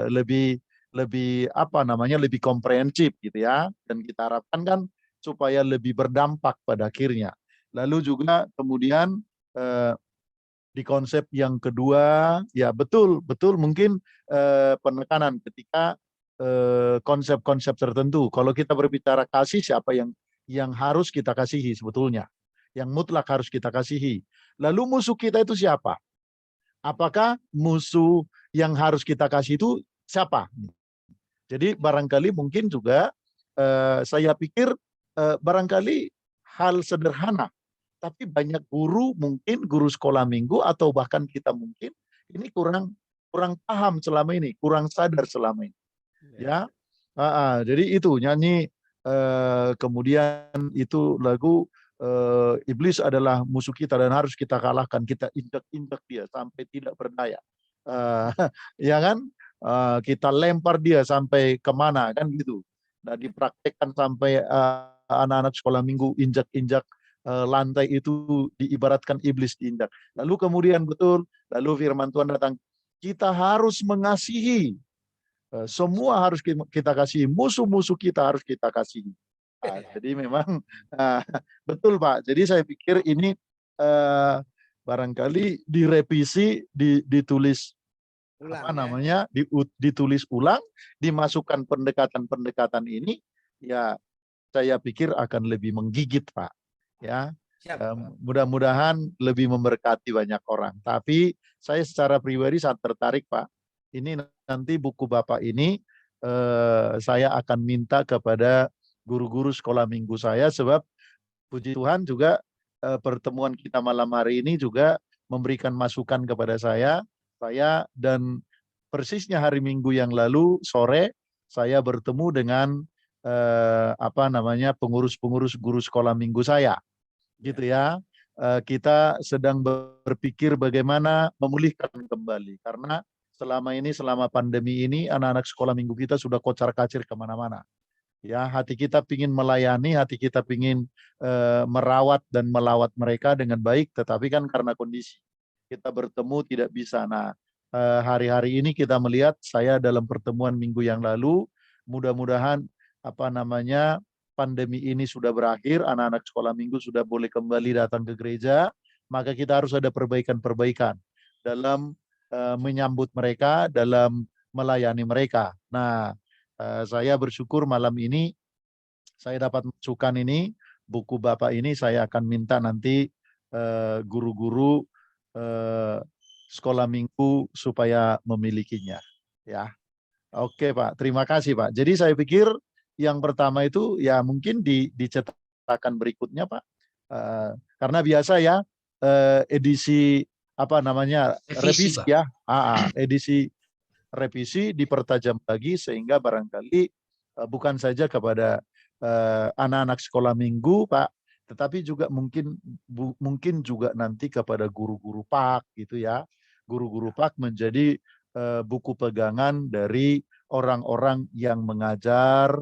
lebih lebih apa namanya lebih komprehensif gitu ya, dan kita harapkan kan supaya lebih berdampak pada akhirnya. Lalu juga kemudian eh, di konsep yang kedua ya betul betul mungkin penekanan ketika konsep-konsep tertentu. Kalau kita berbicara kasih, siapa yang harus kita kasihi sebetulnya, yang mutlak harus kita kasihi. Lalu musuh kita itu siapa? Apakah musuh yang harus kita kasih itu siapa? Jadi barangkali mungkin juga saya pikir barangkali hal sederhana, tapi banyak guru mungkin guru sekolah minggu atau bahkan kita mungkin ini kurang kurang paham selama ini, kurang sadar selama ini. Ya, jadi itu nyanyi kemudian itu lagu iblis adalah musuh kita dan harus kita kalahkan, kita injak-injak dia sampai tidak berdaya. Eh, ya kan? Kita lempar dia sampai kemana kan gitu. Nah dipraktekkan sampai anak-anak sekolah minggu injak-injak lantai itu diibaratkan iblis diinjak. Lalu kemudian betul, lalu firman Tuhan datang, kita harus mengasihi. Semua harus kita kasih, musuh-musuh kita harus kita kasih. Jadi memang betul Pak. Jadi saya pikir ini barangkali direvisi, ditulis Ulang apa ya. namanya, ditulis ulang, dimasukkan pendekatan-pendekatan ini, ya saya pikir akan lebih menggigit Pak. Ya, Siap, Pak. mudah-mudahan lebih memberkati banyak orang. Tapi saya secara pribadi sangat tertarik Pak. Ini nanti buku Bapak ini saya akan minta kepada guru-guru sekolah minggu saya sebab puji Tuhan juga pertemuan kita malam hari ini juga memberikan masukan kepada saya dan persisnya hari Minggu yang lalu sore saya bertemu dengan apa namanya pengurus-pengurus guru sekolah minggu saya gitu ya. Kita sedang berpikir bagaimana memulihkan kembali karena selama pandemi ini anak-anak sekolah minggu kita sudah kocar-kacir kemana-mana. Ya, hati kita ingin melayani, hati kita ingin merawat dan melawat mereka dengan baik, tetapi kan karena kondisi kita bertemu tidak bisa. Nah, hari-hari ini kita melihat saya dalam pertemuan minggu yang lalu, mudah-mudahan apa namanya pandemi ini sudah berakhir, anak-anak sekolah minggu sudah boleh kembali datang ke gereja, maka kita harus ada perbaikan-perbaikan dalam menyambut mereka, dalam melayani mereka. Nah, saya bersyukur malam ini saya dapat masukan ini, buku Bapak ini saya akan minta nanti guru-guru sekolah minggu supaya memilikinya. Ya, oke Pak, terima kasih Pak. Jadi saya pikir yang pertama itu ya mungkin di cetakan berikutnya Pak, karena biasa ya edisi apa namanya Revisi, revisi Pak. ya, edisi revisi dipertajam lagi sehingga barangkali bukan saja kepada anak-anak sekolah minggu Pak, tetapi juga mungkin juga nanti kepada guru-guru PAK gitu ya. Guru-guru PAK menjadi buku pegangan dari orang-orang yang mengajar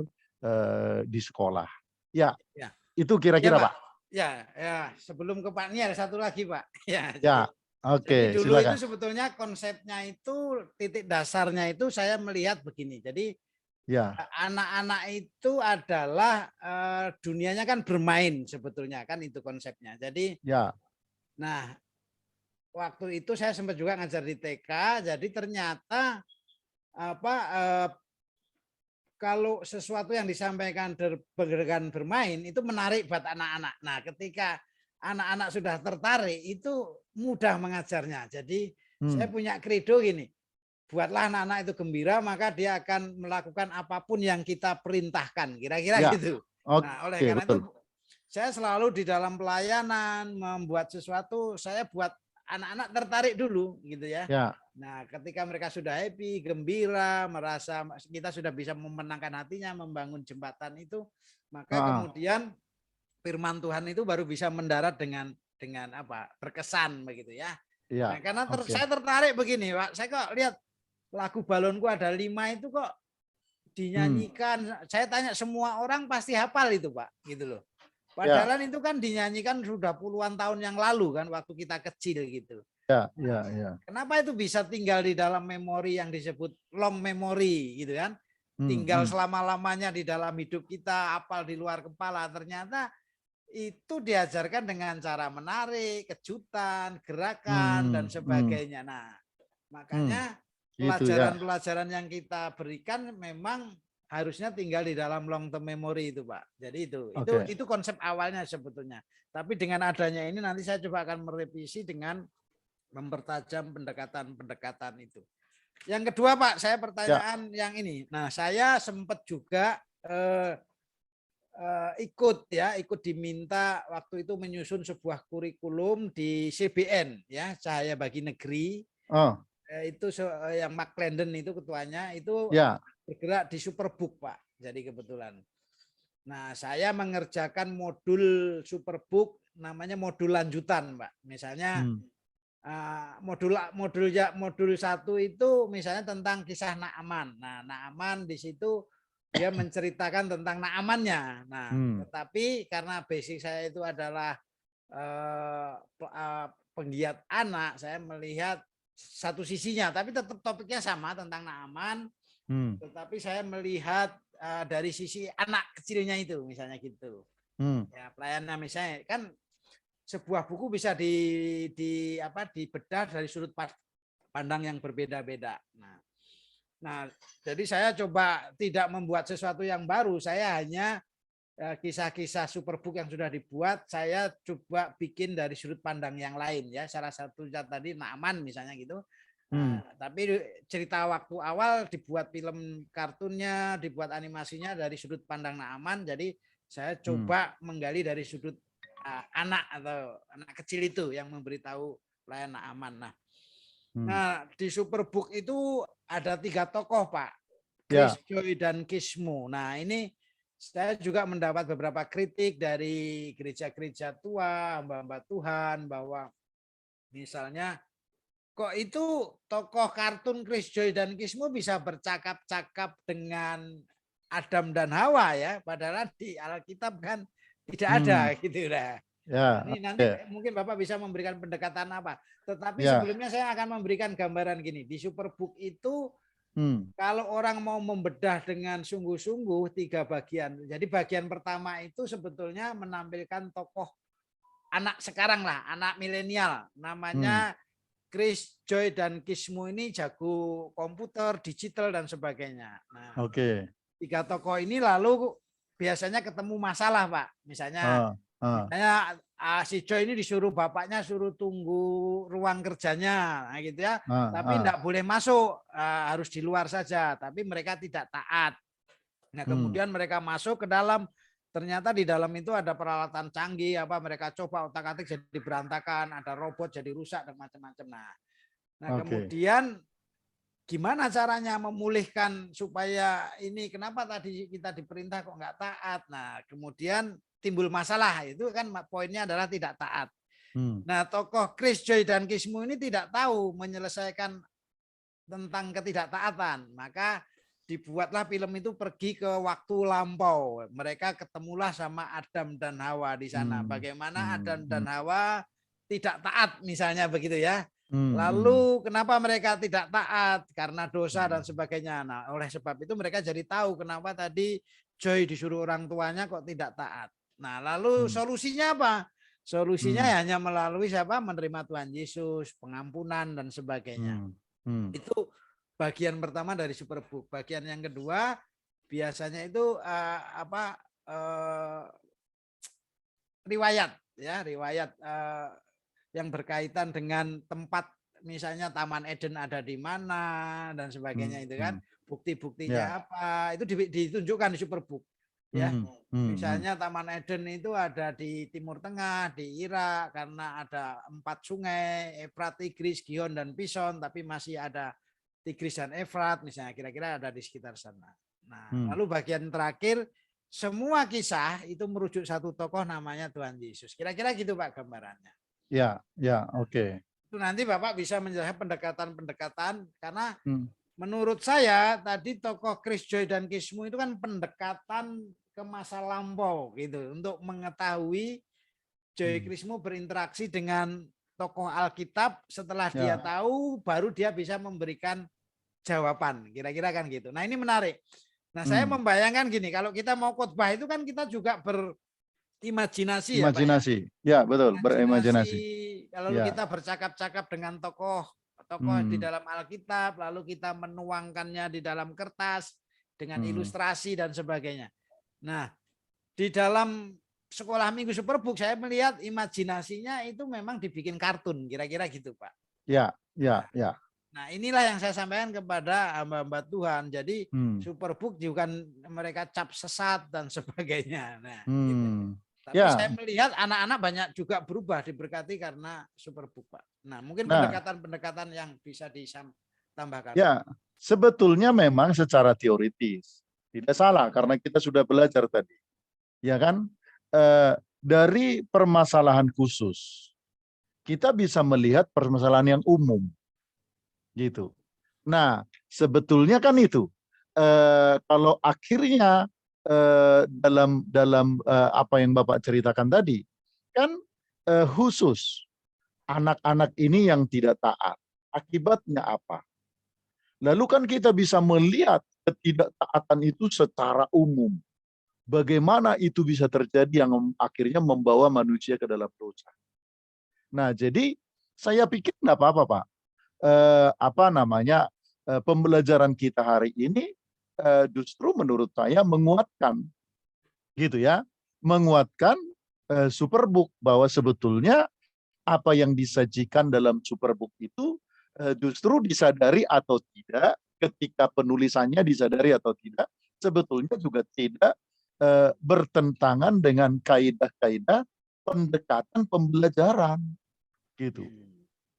di sekolah. Ya, Ya. itu Ya, kira-kira Pak. Pak. Ya, ya, sebelum ke Pak ini ada satu lagi, Pak. Ya, Ya, jadi oke, dulu itu silakan. sebetulnya konsepnya itu titik dasarnya itu saya melihat begini. Jadi Ya. Anak-anak itu adalah dunianya kan bermain sebetulnya kan itu konsepnya. Jadi Ya. nah waktu itu saya sempat juga ngajar di TK, jadi ternyata apa kalau sesuatu yang disampaikan dengan bermain itu menarik buat anak-anak. Nah, ketika anak-anak sudah tertarik itu mudah mengajarnya. Jadi saya punya kredo gini, buatlah anak-anak itu gembira maka dia akan melakukan apapun yang kita perintahkan, kira-kira Ya. gitu. Oke, Nah, oleh karena betul. itu saya selalu di dalam pelayanan membuat sesuatu, saya buat anak-anak tertarik dulu gitu ya. Ya. Nah, ketika mereka sudah happy, gembira, merasa kita sudah bisa memenangkan hatinya, membangun jembatan itu, maka kemudian firman Tuhan itu baru bisa mendarat dengan apa? Berkesan begitu ya. Ya. Nah, karena Oke. saya tertarik begini, Pak. Saya kok lihat lagu Balonku Ada 5 itu kok dinyanyikan. Saya tanya semua orang pasti hafal itu, Pak, gitu loh. Padahal itu kan dinyanyikan sudah puluhan tahun yang lalu kan waktu kita kecil gitu. Ya, ya, ya. Kenapa itu bisa tinggal di dalam memori yang disebut long memory gitu kan? Tinggal selama-lamanya di dalam hidup kita, hafal di luar kepala. Ternyata itu diajarkan dengan cara menarik, kejutan, gerakan dan sebagainya. Nah, makanya pelajaran-pelajaran yang kita berikan memang harusnya tinggal di dalam long term memory itu, Pak. Jadi itu konsep awalnya sebetulnya. Tapi dengan adanya ini nanti saya coba akan merevisi dengan mempertajam pendekatan-pendekatan itu. Yang kedua, Pak, saya pertanyaan yang ini. Nah, saya sempat juga ikut diminta waktu itu menyusun sebuah kurikulum di CBN ya, Cahaya Bagi Negeri. Itu yang Mark Clandon itu ketuanya itu bergerak di Superbook, Pak. Jadi kebetulan. Nah, saya mengerjakan modul Superbook namanya modul lanjutan, Pak. Misalnya modul 1 itu misalnya tentang kisah Naaman. Nah, Naaman di situ dia menceritakan tentang Naamannya. Nah, tetapi karena basic saya itu adalah penggiat anak, saya melihat satu sisinya, tapi tetap topiknya sama tentang Naaman. Tetapi saya melihat dari sisi anak kecilnya itu, misalnya gitu. Ya, pelayanan misalnya kan sebuah buku bisa dibedah dari sudut pandang yang berbeda-beda. Nah, jadi saya coba tidak membuat sesuatu yang baru. Saya hanya kisah-kisah Superbook yang sudah dibuat, saya coba bikin dari sudut pandang yang lain ya. Salah satunya tadi Naaman misalnya gitu. Nah, tapi cerita waktu awal dibuat film kartunnya, dibuat animasinya dari sudut pandang Naaman. Jadi saya coba menggali dari sudut anak atau anak kecil itu yang memberitahu pelayan Naaman. Nah, di Superbook itu ada 3 tokoh, Pak. Chris, Joy, dan Kismu. Nah, ini saya juga mendapat beberapa kritik dari gereja-gereja tua, hamba-hamba Tuhan, bahwa misalnya kok itu tokoh kartun Chris, Joy, dan Kismu bisa bercakap-cakap dengan Adam dan Hawa ya, padahal di Alkitab kan tidak ada gitu lah. Ya, ini nanti mungkin Bapak bisa memberikan pendekatan apa. Tetapi sebelumnya saya akan memberikan gambaran gini. Di Superbook itu kalau orang mau membedah dengan sungguh-sungguh 3 bagian. Jadi bagian pertama itu sebetulnya menampilkan tokoh anak sekarang lah, anak milenial. Namanya Chris, Joy, dan Kismu ini jago komputer, digital, dan sebagainya. Nah, 3 tokoh ini lalu biasanya ketemu masalah, Pak. Misalnya si Joy ini disuruh bapaknya suruh tunggu ruang kerjanya, nah gitu ya. Tapi enggak boleh masuk, harus di luar saja. Tapi mereka tidak taat. Nah, kemudian mereka masuk ke dalam. Ternyata di dalam itu ada peralatan canggih, mereka coba otak-atik jadi berantakan, ada robot jadi rusak dan macam-macam. Nah, kemudian gimana caranya memulihkan supaya ini, kenapa tadi kita diperintah kok nggak taat? Nah, kemudian timbul masalah, itu kan poinnya adalah tidak taat. Nah, tokoh Chris, Joy, dan Kismu ini tidak tahu menyelesaikan tentang ketidaktaatan. Maka dibuatlah film itu pergi ke waktu lampau. Mereka ketemulah sama Adam dan Hawa di sana. Bagaimana Adam dan Hawa tidak taat misalnya begitu ya. Lalu kenapa mereka tidak taat? Karena dosa dan sebagainya. Nah, oleh sebab itu mereka jadi tahu kenapa tadi Joy disuruh orang tuanya kok tidak taat. Nah, lalu solusinya apa? Solusinya hanya melalui siapa? Menerima Tuhan Yesus, pengampunan dan sebagainya. Itu bagian pertama dari Superbook. Bagian yang kedua biasanya itu riwayat ya, riwayat yang berkaitan dengan tempat, misalnya Taman Eden ada di mana dan sebagainya itu kan, bukti-buktinya apa itu ditunjukkan di Superbook ya. Misalnya Taman Eden itu ada di Timur Tengah, di Irak, karena ada 4 sungai, Efrat, Tigris, Gihon dan Pison, tapi masih ada Tigris dan Efrat misalnya, kira-kira ada di sekitar sana. Nah, lalu bagian terakhir semua kisah itu merujuk satu tokoh namanya Tuhan Yesus. Kira-kira gitu Pak gambarannya. Ya, oke. Itu nanti Bapak bisa menjelaskan pendekatan-pendekatan, karena menurut saya tadi tokoh Chris Joy dan Kismu itu kan pendekatan ke masa lampau gitu, untuk mengetahui Joy Kismu berinteraksi dengan tokoh Alkitab, setelah dia tahu baru dia bisa memberikan jawaban, kira-kira kan gitu. Nah, ini menarik. Nah, saya membayangkan gini, kalau kita mau khotbah itu kan kita juga berimajinasi ya, Pak, ya betul, berimajinasi. Lalu kita bercakap-cakap dengan tokoh di dalam Alkitab, lalu kita menuangkannya di dalam kertas dengan ilustrasi dan sebagainya. Nah, di dalam sekolah minggu Superbook saya melihat imajinasinya itu memang dibikin kartun, kira-kira gitu Pak. Ya. Nah, inilah yang saya sampaikan kepada hamba-hamba Tuhan. Jadi Superbook juga mereka cap sesat dan sebagainya. Nah, gitu. Tapi saya melihat anak-anak banyak juga berubah, diberkati karena Superbook, Pak. Nah, mungkin pendekatan-pendekatan yang bisa ditambahkan. Ya, sebetulnya memang secara teoritis tidak salah, karena kita sudah belajar tadi. Ya kan? Dari permasalahan khusus kita bisa melihat permasalahan yang umum. Gitu. Nah, sebetulnya kan itu kalau akhirnya dalam apa yang Bapak ceritakan tadi kan khusus anak-anak ini yang tidak taat, akibatnya apa? Lalu kan kita bisa melihat ketidaktaatan itu secara umum. Bagaimana itu bisa terjadi yang akhirnya membawa manusia ke dalam dosa. Nah, jadi saya pikir enggak apa-apa, Pak. Pembelajaran kita hari ini justru menurut saya menguatkan gitu ya, menguatkan Superbook bahwa sebetulnya apa yang disajikan dalam Superbook itu justru disadari atau tidak, ketika penulisannya disadari atau tidak, sebetulnya juga tidak bertentangan dengan kaidah-kaidah pendekatan pembelajaran gitu.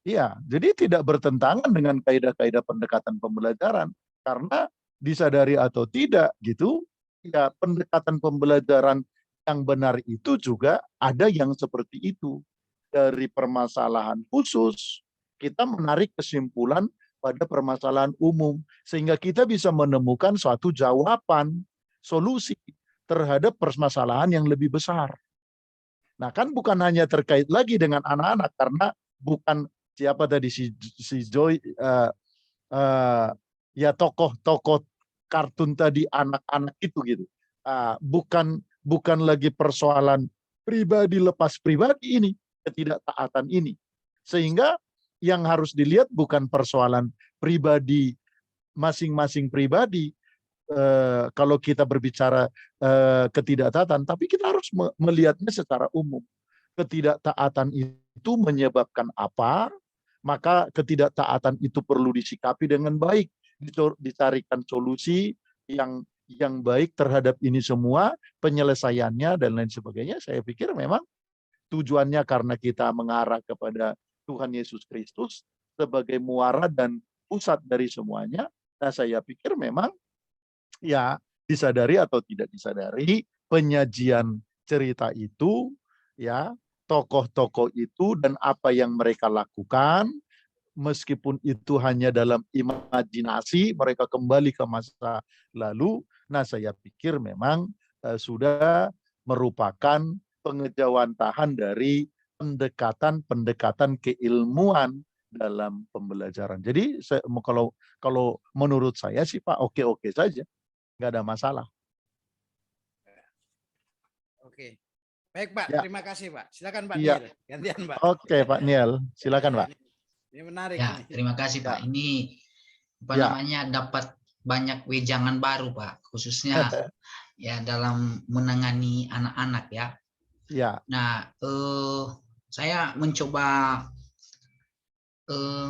Iya, jadi tidak bertentangan dengan kaidah-kaidah pendekatan pembelajaran, karena disadari atau tidak gitu, ya pendekatan pembelajaran yang benar itu juga ada yang seperti itu. Dari permasalahan khusus, kita menarik kesimpulan pada permasalahan umum, sehingga kita bisa menemukan suatu jawaban, solusi terhadap permasalahan yang lebih besar. Nah, kan bukan hanya terkait lagi dengan anak-anak, karena bukan siapa tadi si Joy ya tokoh-tokoh kartun tadi anak-anak itu gitu. Bukan lagi persoalan pribadi lepas pribadi ini, ketidaktaatan ini. Sehingga yang harus dilihat bukan persoalan pribadi masing-masing pribadi kalau kita berbicara ketidaktaatan, tapi kita harus melihatnya secara umum. Ketidaktaatan itu menyebabkan apa? Maka ketidaktaatan itu perlu disikapi dengan baik, dicarikan solusi yang baik terhadap ini semua, penyelesaiannya dan lain sebagainya. Saya pikir memang tujuannya karena kita mengarah kepada Tuhan Yesus Kristus sebagai muara dan pusat dari semuanya. Nah, saya pikir memang ya disadari atau tidak disadari, penyajian cerita itu ya, tokoh-tokoh itu dan apa yang mereka lakukan, meskipun itu hanya dalam imajinasi, mereka kembali ke masa lalu. Nah, saya pikir memang sudah merupakan pengejawantahan dari pendekatan-pendekatan keilmuan dalam pembelajaran. Jadi kalau menurut saya sih Pak, oke-oke saja, nggak ada masalah. Oke, baik Pak, Ya. terima kasih Pak. Silakan Pak Iya. Niel, gantian Pak. Oke Pak Niel, silakan Pak. Ini menarik Ya, ini. terima kasih Ya. Pak. Ini apa Ya. namanya, dapat banyak wejangan baru Pak, khususnya ya dalam menangani anak-anak ya. Ya. Nah, saya mencoba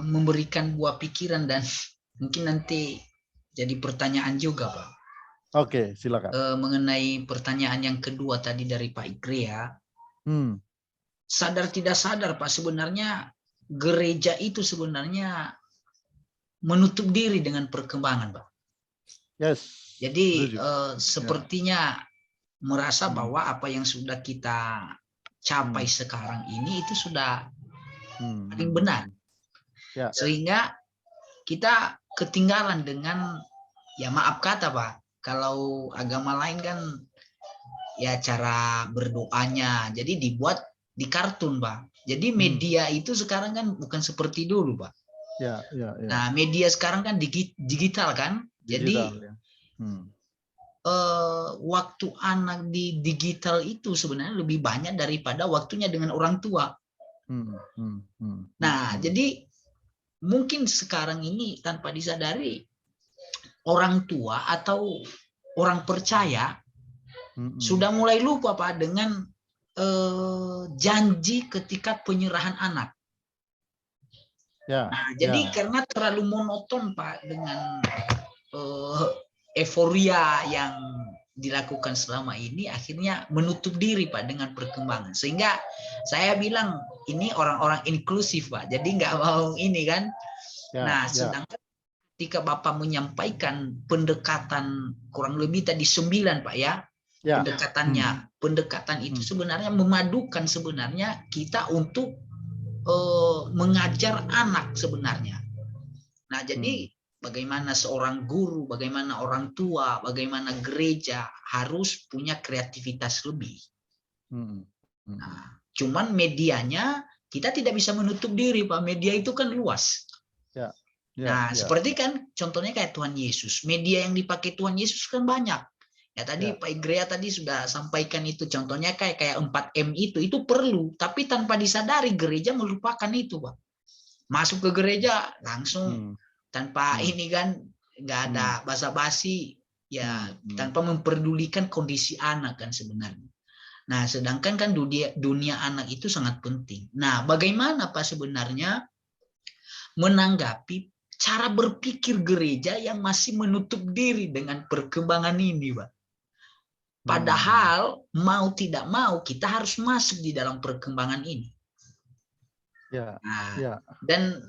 memberikan buah pikiran dan mungkin nanti jadi pertanyaan juga Pak. Oke, silakan. Mengenai pertanyaan yang kedua tadi dari Pak Ikri ya. Sadar tidak sadar Pak, sebenarnya gereja itu sebenarnya menutup diri dengan perkembangan Pak. Yes. Jadi sepertinya merasa bahwa apa yang sudah kita capai sekarang ini itu sudah paling benar. Ya. Sehingga kita ketinggalan dengan, ya maaf kata Pak, kalau agama lain kan ya cara berdoanya jadi dibuat di kartun Pak. Jadi media itu sekarang kan bukan seperti dulu Pak. Ya. Nah media sekarang kan digital kan. Digital, jadi ya. Waktu anak di digital itu sebenarnya lebih banyak daripada waktunya dengan orang tua. Nah jadi mungkin sekarang ini tanpa disadari orang tua atau orang percaya sudah mulai lupa Pak dengan janji ketika penyerahan anak. Ya, nah, jadi karena terlalu monoton Pak dengan euforia yang dilakukan selama ini, akhirnya menutup diri Pak dengan perkembangan. Sehingga saya bilang ini orang-orang inklusif Pak. Jadi nggak mau ini kan. Nah, sedangkan ketika Bapak menyampaikan pendekatan kurang lebih tadi 9 Pak ya. Pendekatan itu sebenarnya memadukan sebenarnya kita untuk mengajar anak sebenarnya. Nah, jadi bagaimana seorang guru, bagaimana orang tua, bagaimana gereja harus punya kreativitas lebih. Nah, cuman medianya kita tidak bisa menutup diri Pak. Media itu kan luas. Seperti kan contohnya kayak Tuhan Yesus. Media yang dipakai Tuhan Yesus kan banyak. Ya tadi Pak Igrea tadi sudah sampaikan itu, contohnya kayak 4M itu perlu, tapi tanpa disadari gereja melupakan itu Pak. Masuk ke gereja langsung tanpa ini kan, nggak ada basa-basi ya, tanpa memperdulikan kondisi anak kan sebenarnya. Nah sedangkan kan dunia anak itu sangat penting. Nah bagaimana Pak sebenarnya menanggapi cara berpikir gereja yang masih menutup diri dengan perkembangan ini Pak? Padahal mau tidak mau kita harus masuk di dalam perkembangan ini. Dan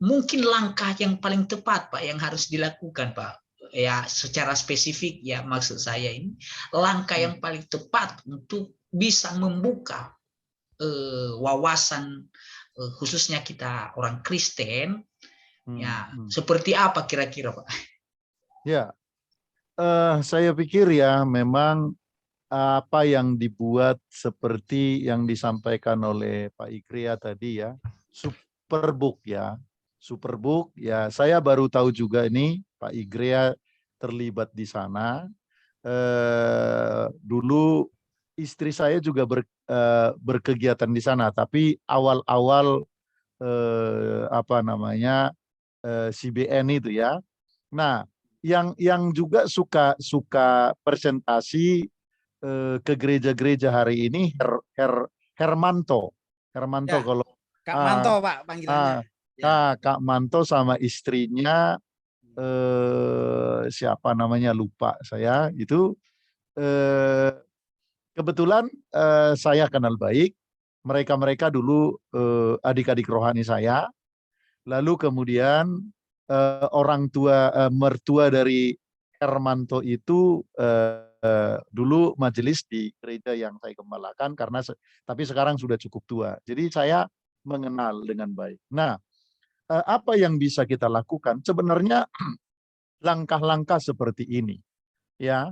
mungkin langkah yang paling tepat Pak yang harus dilakukan Pak, ya secara spesifik ya maksud saya ini, langkah yang paling tepat untuk bisa membuka wawasan khususnya kita orang Kristen, ya seperti apa kira-kira Pak? Ya. Saya pikir ya memang apa yang dibuat seperti yang disampaikan oleh Pak Ikria tadi ya, Superbook ya. Saya baru tahu juga ini Pak Ikria terlibat di sana. Dulu istri saya juga berkegiatan di sana, tapi awal-awal CBN itu ya. Nah, yang juga suka presentasi ke gereja-gereja hari ini Hermanto ya. Kalau Kak Manto Pak panggilannya. Kak Manto sama istrinya siapa namanya lupa saya itu, kebetulan saya kenal baik mereka dulu, adik-adik rohani saya. Lalu kemudian mertua dari Hermanto itu dulu majelis di gereja yang saya gembalakan tapi sekarang sudah cukup tua. Jadi saya mengenal dengan baik. Nah, apa yang bisa kita lakukan? Sebenarnya langkah-langkah seperti ini, ya,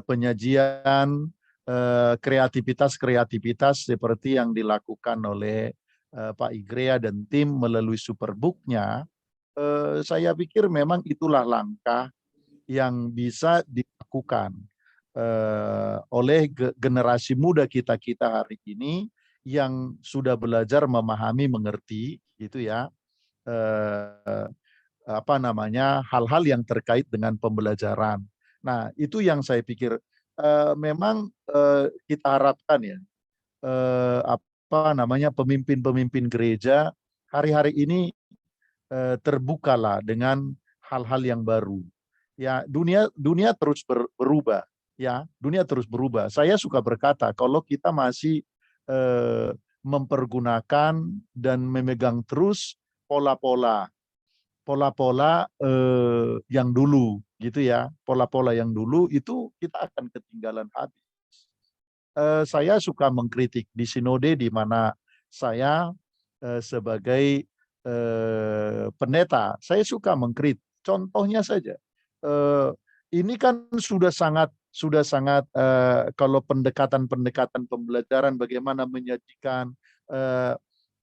penyajian kreativitas seperti yang dilakukan oleh Pak Igrea dan tim melalui Superbook-nya, saya pikir memang itulah langkah yang bisa dilakukan oleh generasi muda kita hari ini yang sudah belajar memahami, mengerti, gitu ya, apa namanya, hal-hal yang terkait dengan pembelajaran. Nah, itu yang saya pikir memang kita harapkan ya, apa namanya, pemimpin-pemimpin gereja hari-hari ini terbukalah dengan hal-hal yang baru. Ya, dunia terus berubah, ya, dunia terus berubah. Saya suka berkata kalau kita masih mempergunakan dan memegang terus pola-pola yang dulu, gitu ya, pola-pola yang dulu itu kita akan ketinggalan habis. Saya suka mengkritik di sinode di mana saya sebagai pendeta, saya suka mengkritik. Contohnya saja, ini kan sudah sangat kalau pendekatan pembelajaran bagaimana menyajikan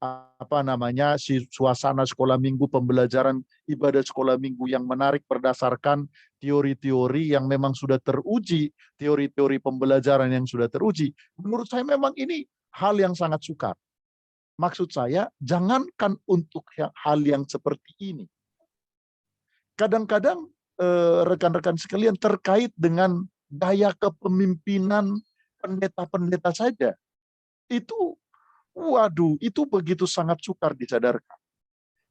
apa namanya, suasana sekolah minggu, pembelajaran ibadah sekolah minggu yang menarik berdasarkan teori-teori yang memang sudah teruji, teori-teori pembelajaran yang sudah teruji. Menurut saya memang ini hal yang sangat sukar. Maksud saya, jangankan untuk hal yang seperti ini. Kadang-kadang rekan-rekan sekalian terkait dengan gaya kepemimpinan pendeta-pendeta saja. Itu, waduh, itu begitu sangat sukar disadarkan.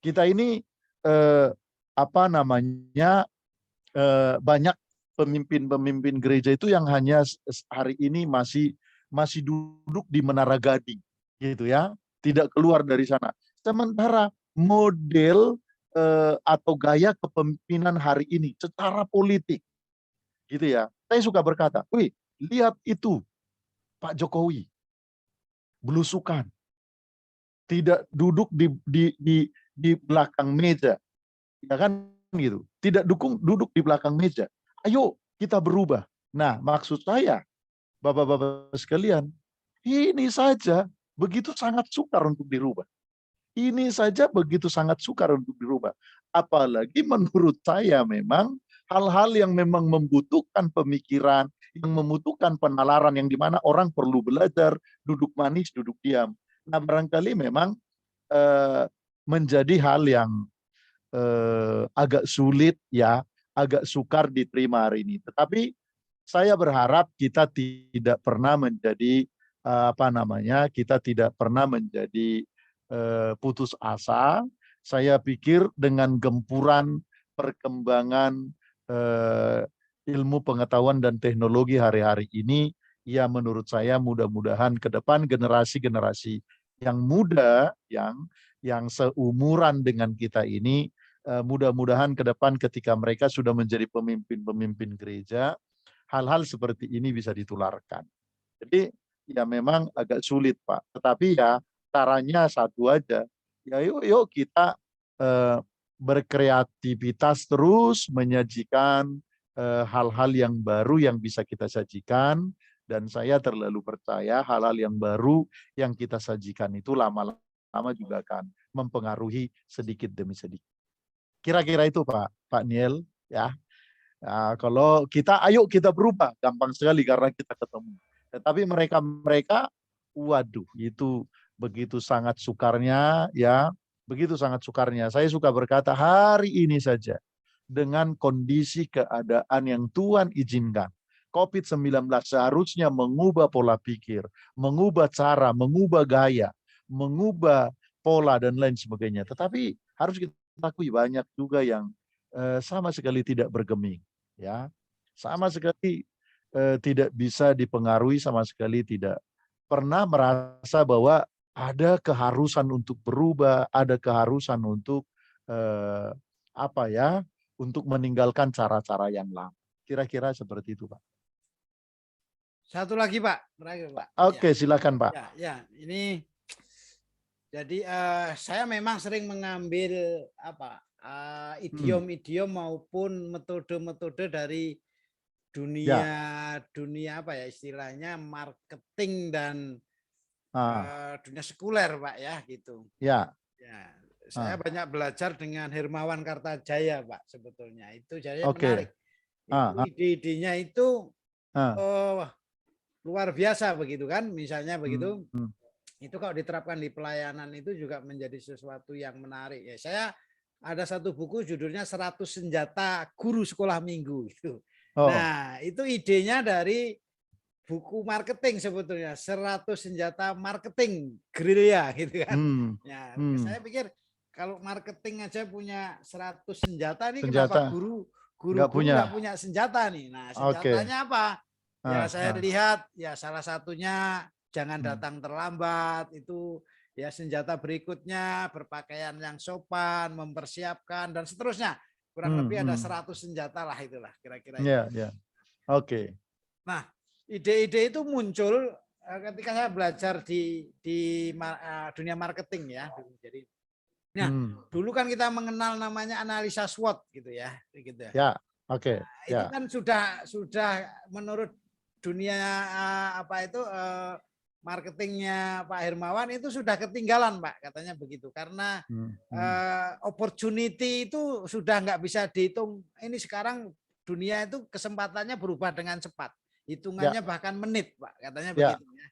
Kita ini apa namanya, banyak pemimpin-pemimpin gereja itu yang hanya hari ini masih duduk di Menara Gading, gitu ya, tidak keluar dari sana. Sementara model atau gaya kepemimpinan hari ini secara politik, gitu ya, saya suka berkata, wih, lihat itu Pak Jokowi belusukan, tidak duduk di belakang meja, ya kan gitu, tidak duduk di belakang meja. Ayo kita berubah. Nah, maksud saya, Bapak-bapak sekalian, ini saja begitu sangat sukar untuk dirubah. Ini saja begitu sangat sukar untuk dirubah. Apalagi menurut saya memang hal-hal yang memang membutuhkan pemikiran, yang membutuhkan penalaran, yang dimana orang perlu belajar, duduk manis, duduk diam. Nah, barangkali memang menjadi hal yang agak sulit ya, agak sukar diterima hari ini. Tetapi saya berharap kita tidak pernah menjadi apa namanya, kita tidak pernah menjadi putus asa. Saya pikir dengan gempuran perkembangan ilmu pengetahuan dan teknologi hari-hari ini, ya menurut saya mudah-mudahan ke depan generasi-generasi yang muda, yang seumuran dengan kita ini, mudah-mudahan ke depan ketika mereka sudah menjadi pemimpin-pemimpin gereja, hal-hal seperti ini bisa ditularkan. Jadi ya memang agak sulit Pak, tetapi ya caranya satu aja. Ya yuk kita berkreativitas terus menyajikan hal-hal yang baru yang bisa kita sajikan, dan saya terlalu percaya hal-hal yang baru yang kita sajikan itu lama-lama juga akan mempengaruhi sedikit demi sedikit. Kira-kira itu Pak Niel ya. Nah, kalau kita, ayo kita berubah, gampang sekali karena kita ketemu. Tetapi mereka, waduh, itu begitu sangat sukarnya, ya, begitu sangat sukarnya. Saya suka berkata hari ini saja, dengan kondisi keadaan yang Tuhan izinkan, COVID-19 seharusnya mengubah pola pikir, mengubah cara, mengubah gaya, mengubah pola dan lain sebagainya. Tetapi harus kita akui banyak juga yang sama sekali tidak bergeming, ya, sama sekali tidak bisa dipengaruhi, sama sekali tidak pernah merasa bahwa ada keharusan untuk berubah, ada keharusan untuk apa ya, untuk meninggalkan cara-cara yang lama. Kira-kira seperti itu, Pak. Satu lagi Pak, terakhir Pak. Oke, silakan Pak. Ya, ini jadi saya memang sering mengambil apa idiom-idiom maupun metode-metode dari dunia apa ya istilahnya marketing dan dunia sekuler, Pak, ya gitu. Ya. Ya, saya banyak belajar dengan Hermawan Kartajaya, Pak, sebetulnya. Itu jadi menarik. Itu ide-idenya itu luar biasa begitu kan, misalnya begitu. Itu kalau diterapkan di pelayanan itu juga menjadi sesuatu yang menarik. Ya, saya ada satu buku judulnya 100 Senjata Guru Sekolah Minggu itu. Nah, itu idenya dari buku marketing sebetulnya, 100 senjata marketing gerilya gitu kan. Ya, saya pikir kalau marketing aja punya 100 senjata nih, kenapa guru nggak punya senjata nih? Nah, senjatanya apa? Ya, saya lihat ya salah satunya jangan datang terlambat, itu ya senjata berikutnya berpakaian yang sopan, mempersiapkan dan seterusnya. Kurang lebih ada 100 senjata lah itulah kira-kira. Ya. Oke. Nah, ide-ide itu muncul ketika saya belajar di dunia marketing ya. Jadi, nah dulu kan kita mengenal namanya analisa SWOT gitu ya. Ya, oke. Nah, itu kan sudah menurut dunia marketingnya Pak Hermawan itu sudah ketinggalan, Pak, katanya begitu, karena opportunity itu sudah nggak bisa dihitung. Ini sekarang dunia itu kesempatannya berubah dengan cepat, hitungannya bahkan menit, Pak, katanya begitu ya.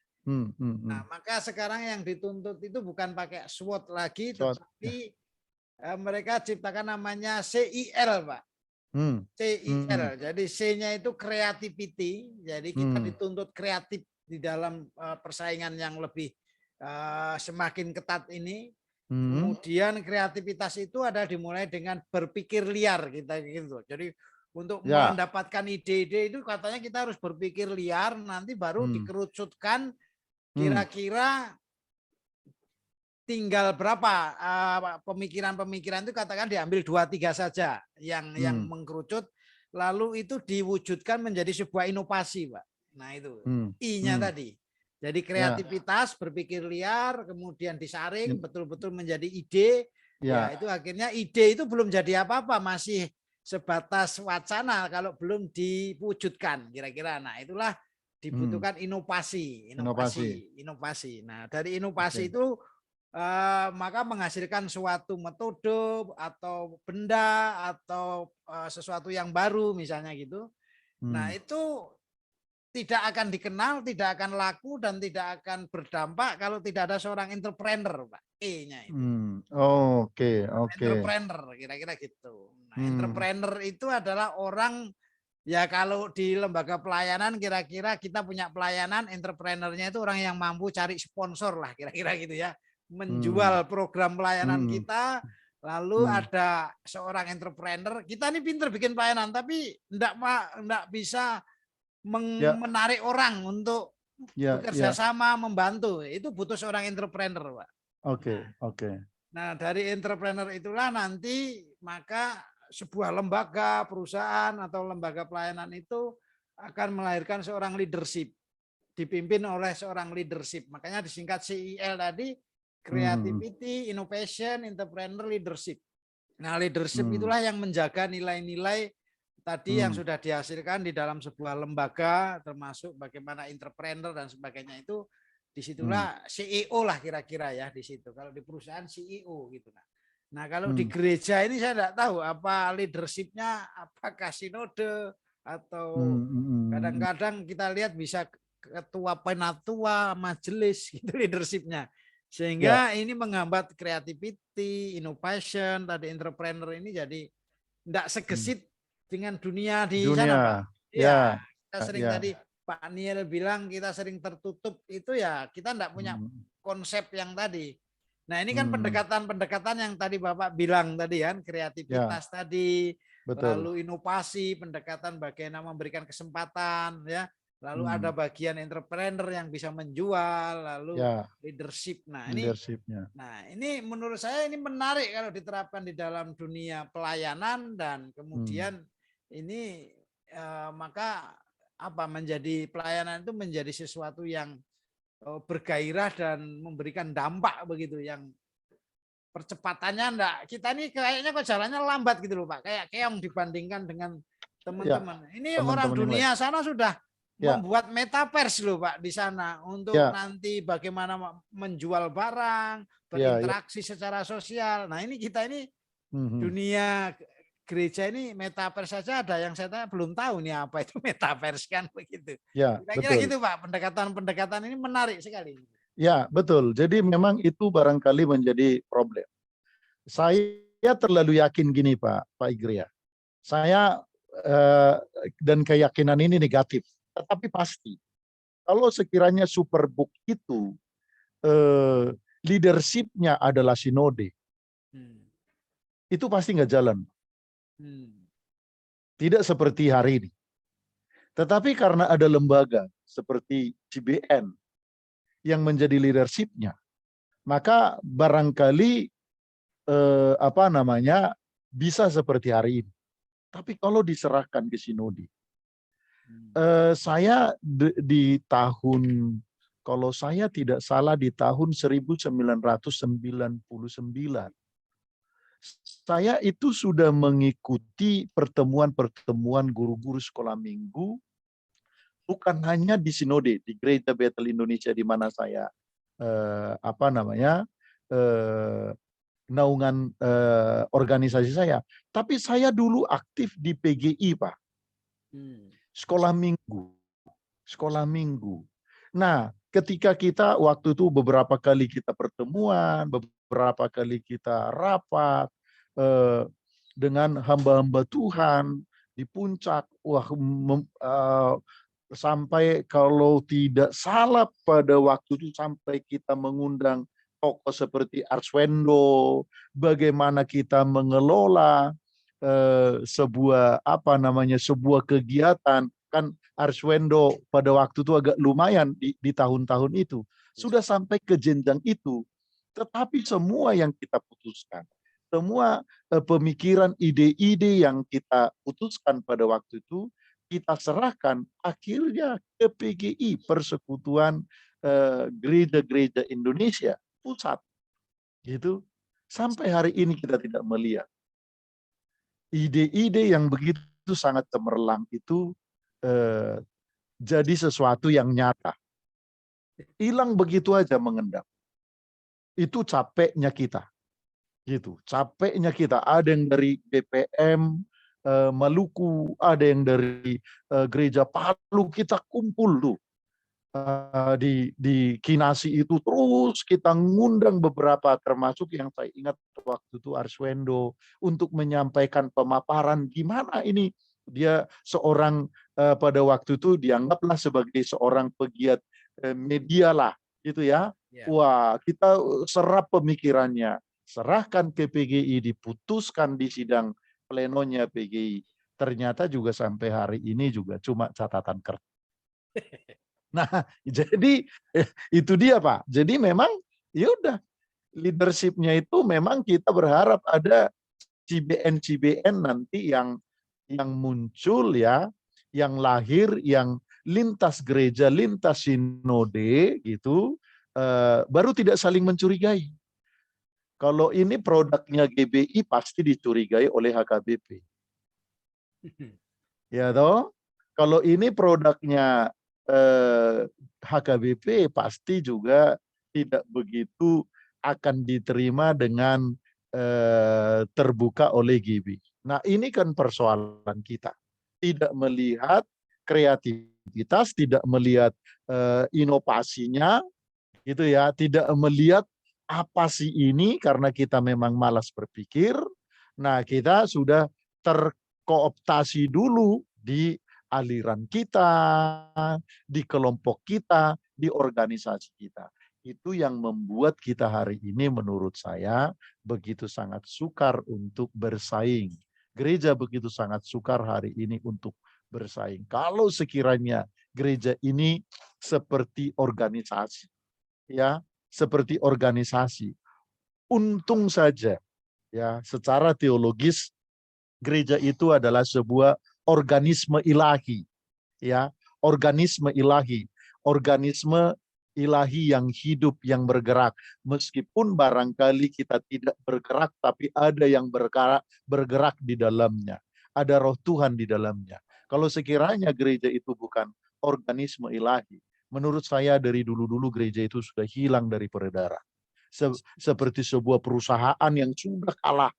Nah, maka sekarang yang dituntut itu bukan pakai SWOT lagi, tetapi mereka ciptakan namanya CIL, Pak. CIL. Jadi C-nya itu creativity. Jadi kita dituntut kreatif di dalam persaingan yang lebih semakin ketat ini. Kemudian kreativitas itu ada dimulai dengan berpikir liar kita gitu. Jadi untuk mendapatkan ide-ide itu katanya kita harus berpikir liar, nanti baru dikerucutkan kira-kira tinggal berapa pemikiran-pemikiran itu, katakan diambil 2-3 saja yang mengkerucut, lalu itu diwujudkan menjadi sebuah inovasi, Pak. Nah itu I-nya tadi. Jadi kreativitas, berpikir liar, kemudian disaring betul-betul menjadi ide. Ya itu akhirnya ide itu belum jadi apa-apa, masih sebatas wacana kalau belum diwujudkan kira-kira. Nah itulah dibutuhkan inovasi. Nah dari inovasi itu maka menghasilkan suatu metode atau benda atau sesuatu yang baru misalnya gitu. Nah itu tidak akan dikenal, tidak akan laku, dan tidak akan berdampak kalau tidak ada seorang entrepreneur, Pak. E-nya itu. Oke. Entrepreneur, kira-kira gitu. Nah, entrepreneur itu adalah orang, ya kalau di lembaga pelayanan kira-kira kita punya pelayanan, entrepreneurnya itu orang yang mampu cari sponsor lah, kira-kira gitu ya. Menjual program pelayanan kita, lalu ada seorang entrepreneur, kita ini pinter bikin pelayanan, tapi enggak bisa menarik orang untuk bekerja sama, membantu. Itu butuh seorang entrepreneur, Pak. Oke. Nah, dari entrepreneur itulah nanti maka sebuah lembaga, perusahaan atau lembaga pelayanan itu akan melahirkan seorang leadership, dipimpin oleh seorang leadership. Makanya disingkat CIL tadi, creativity, innovation, entrepreneur, leadership. Nah, leadership itulah yang menjaga nilai-nilai tadi yang sudah dihasilkan di dalam sebuah lembaga, termasuk bagaimana entrepreneur dan sebagainya itu, disitulah CEO lah kira-kira ya di situ. Kalau di perusahaan CEO gitu. Nah kalau di gereja ini saya tidak tahu apa leadershipnya, apakah sinode atau kadang-kadang kita lihat bisa ketua penatua majelis gitu leadershipnya. Sehingga ini menghambat creativity, innovation, tadi entrepreneur ini jadi tidak segesit dengan dunia di sana, Pak. Ya, kita sering tadi Pak Niel bilang kita sering tertutup, itu ya kita tidak punya konsep yang tadi. Nah ini kan pendekatan-pendekatan yang tadi Bapak bilang tadi kan, kreativitas tadi, lalu inovasi, pendekatan bagaimana memberikan kesempatan ya. Lalu ada bagian entrepreneur yang bisa menjual, lalu leadership. Nah ini menurut saya ini menarik kalau diterapkan di dalam dunia pelayanan, dan kemudian ini maka menjadi pelayanan itu menjadi sesuatu yang bergairah dan memberikan dampak begitu, yang percepatannya kita ini kayaknya kok jalannya lambat gitu loh, Pak, kayak keong dibandingkan dengan teman-teman. Ini orang dunia sana sudah membuat metaverse loh Pak di sana untuk nanti bagaimana menjual barang, berinteraksi secara sosial. Nah ini kita ini dunia gereja ini metaverse saja ada yang saya tanya belum tahu nih apa itu metaverse kan begitu. Kira-kira gitu Pak, pendekatan-pendekatan ini menarik sekali. Ya betul. Jadi memang itu barangkali menjadi problem. Saya terlalu yakin gini Pak Igria. Saya dan keyakinan ini negatif, tetapi pasti kalau sekiranya Superbook itu leadershipnya adalah sinode, itu pasti nggak jalan. Tidak seperti hari ini. Tetapi karena ada lembaga seperti CBN yang menjadi leadershipnya, maka barangkali bisa seperti hari ini. Tapi kalau diserahkan ke sinode, saya di tahun, kalau saya tidak salah di tahun 1999, saya itu sudah mengikuti pertemuan-pertemuan guru-guru sekolah minggu, bukan hanya di sinode, di Gereja Bethel Indonesia di mana saya naungan organisasi saya, tapi saya dulu aktif di PGI Pak, sekolah minggu. Nah, ketika kita waktu itu beberapa kali kita pertemuan, beberapa kali kita rapat dengan hamba-hamba Tuhan di puncak, sampai kalau tidak salah pada waktu itu sampai kita mengundang tokoh seperti Arswendo, bagaimana kita mengelola sebuah sebuah kegiatan. Kan Arswendo pada waktu itu agak lumayan di tahun-tahun itu sudah sampai ke jenjang itu, tetapi semua yang kita putuskan, semua pemikiran, ide-ide yang kita putuskan pada waktu itu kita serahkan akhirnya ke PGI, Persekutuan Gereja-Gereja Indonesia Pusat, gitu. Sampai hari ini kita tidak melihat ide-ide yang begitu sangat cemerlang itu jadi sesuatu yang nyata. Hilang begitu aja mengendap. Itu capeknya kita, gitu. Capeknya kita. Ada yang dari BPM Maluku, ada yang dari Gereja Palu, kita kumpul tuh. Di Kinasi itu terus kita ngundang beberapa, termasuk yang saya ingat waktu itu Arswendo, untuk menyampaikan pemaparan gimana ini dia seorang pada waktu itu dianggaplah sebagai seorang pegiat media lah gitu ya. Wah, kita serap pemikirannya, serahkan ke PGI, diputuskan di sidang plenonya PGI. Ternyata juga sampai hari ini juga cuma catatan kertas. Nah, jadi itu dia Pak. Jadi memang ya udah, leadership-nya itu memang kita berharap ada CBN nanti yang muncul ya, yang lahir, yang lintas gereja, lintas sinode gitu, baru tidak saling mencurigai. Kalau ini produknya GBI pasti dicurigai oleh HKBP. Ya toh? Kalau ini produknya HKBP pasti juga tidak begitu akan diterima dengan terbuka oleh GBI. Nah, ini kan persoalan kita. Tidak melihat kreativitas, tidak melihat inovasinya, gitu ya. Tidak melihat apa sih ini, karena kita memang malas berpikir. Nah, kita sudah terkooptasi dulu di aliran kita, di kelompok kita, di organisasi kita. Itu yang membuat kita hari ini menurut saya begitu sangat sukar untuk bersaing. Gereja begitu sangat sukar hari ini untuk bersaing. Kalau sekiranya gereja ini seperti organisasi, ya, seperti organisasi, untung saja ya, secara teologis gereja itu adalah sebuah organisme ilahi, ya, organisme ilahi yang hidup, yang bergerak. Meskipun barangkali kita tidak bergerak, tapi ada yang bergerak di dalamnya. Ada roh Tuhan di dalamnya. Kalau sekiranya gereja itu bukan organisme ilahi. Menurut saya dari dulu-dulu gereja itu sudah hilang dari peredaran. Seperti sebuah perusahaan yang sudah kalah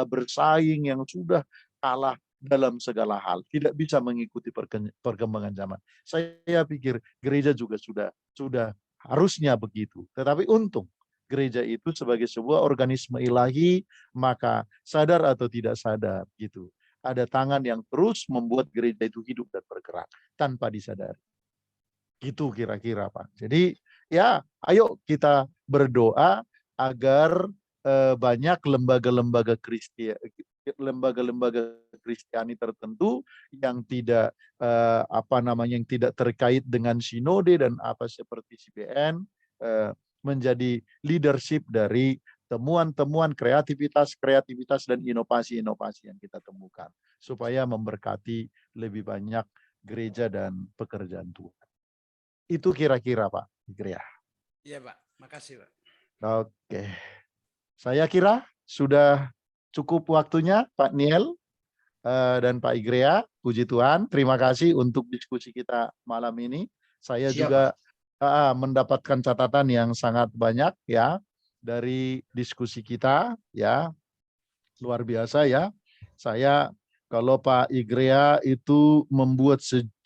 bersaing, yang sudah kalah dalam segala hal, tidak bisa mengikuti perkembangan zaman. Saya pikir gereja juga sudah harusnya begitu. Tetapi untung gereja itu sebagai sebuah organisme ilahi, maka sadar atau tidak sadar gitu, ada tangan yang terus membuat gereja itu hidup dan bergerak tanpa disadari. Gitu kira-kira, Pak. Jadi ya, ayo kita berdoa agar banyak lembaga-lembaga Kristiani tertentu yang tidak yang tidak terkait dengan sinode dan apa seperti CBN menjadi leadership dari temuan-temuan kreativitas dan inovasi-inovasi yang kita temukan supaya memberkati lebih banyak gereja dan pekerjaan Tuhan. Itu kira-kira Pak Igrea. Iya Pak, makasih Pak. Oke. Saya kira sudah cukup waktunya Pak Niel dan Pak Igrea. Puji Tuhan, terima kasih untuk diskusi kita malam ini. Saya juga mendapatkan catatan yang sangat banyak ya dari diskusi kita ya. Luar biasa ya. Saya kalau Pak Igrea itu membuat 100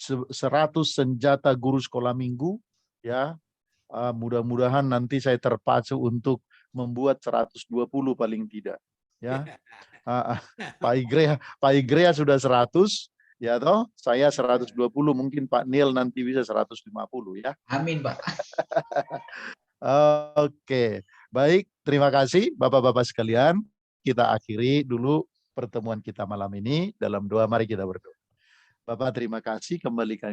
senjata guru sekolah minggu, ya mudah-mudahan nanti saya terpacu untuk membuat 120 paling tidak. Ya, Pak Igrea sudah 100, ya toh. Saya 120, mungkin Pak Neil nanti bisa 150 ya. Amin Pak. Oke, baik. Terima kasih Bapak-Bapak sekalian. Kita akhiri dulu pertemuan kita malam ini dalam doa. Mari kita berdoa. Bapak terima kasih kembali kami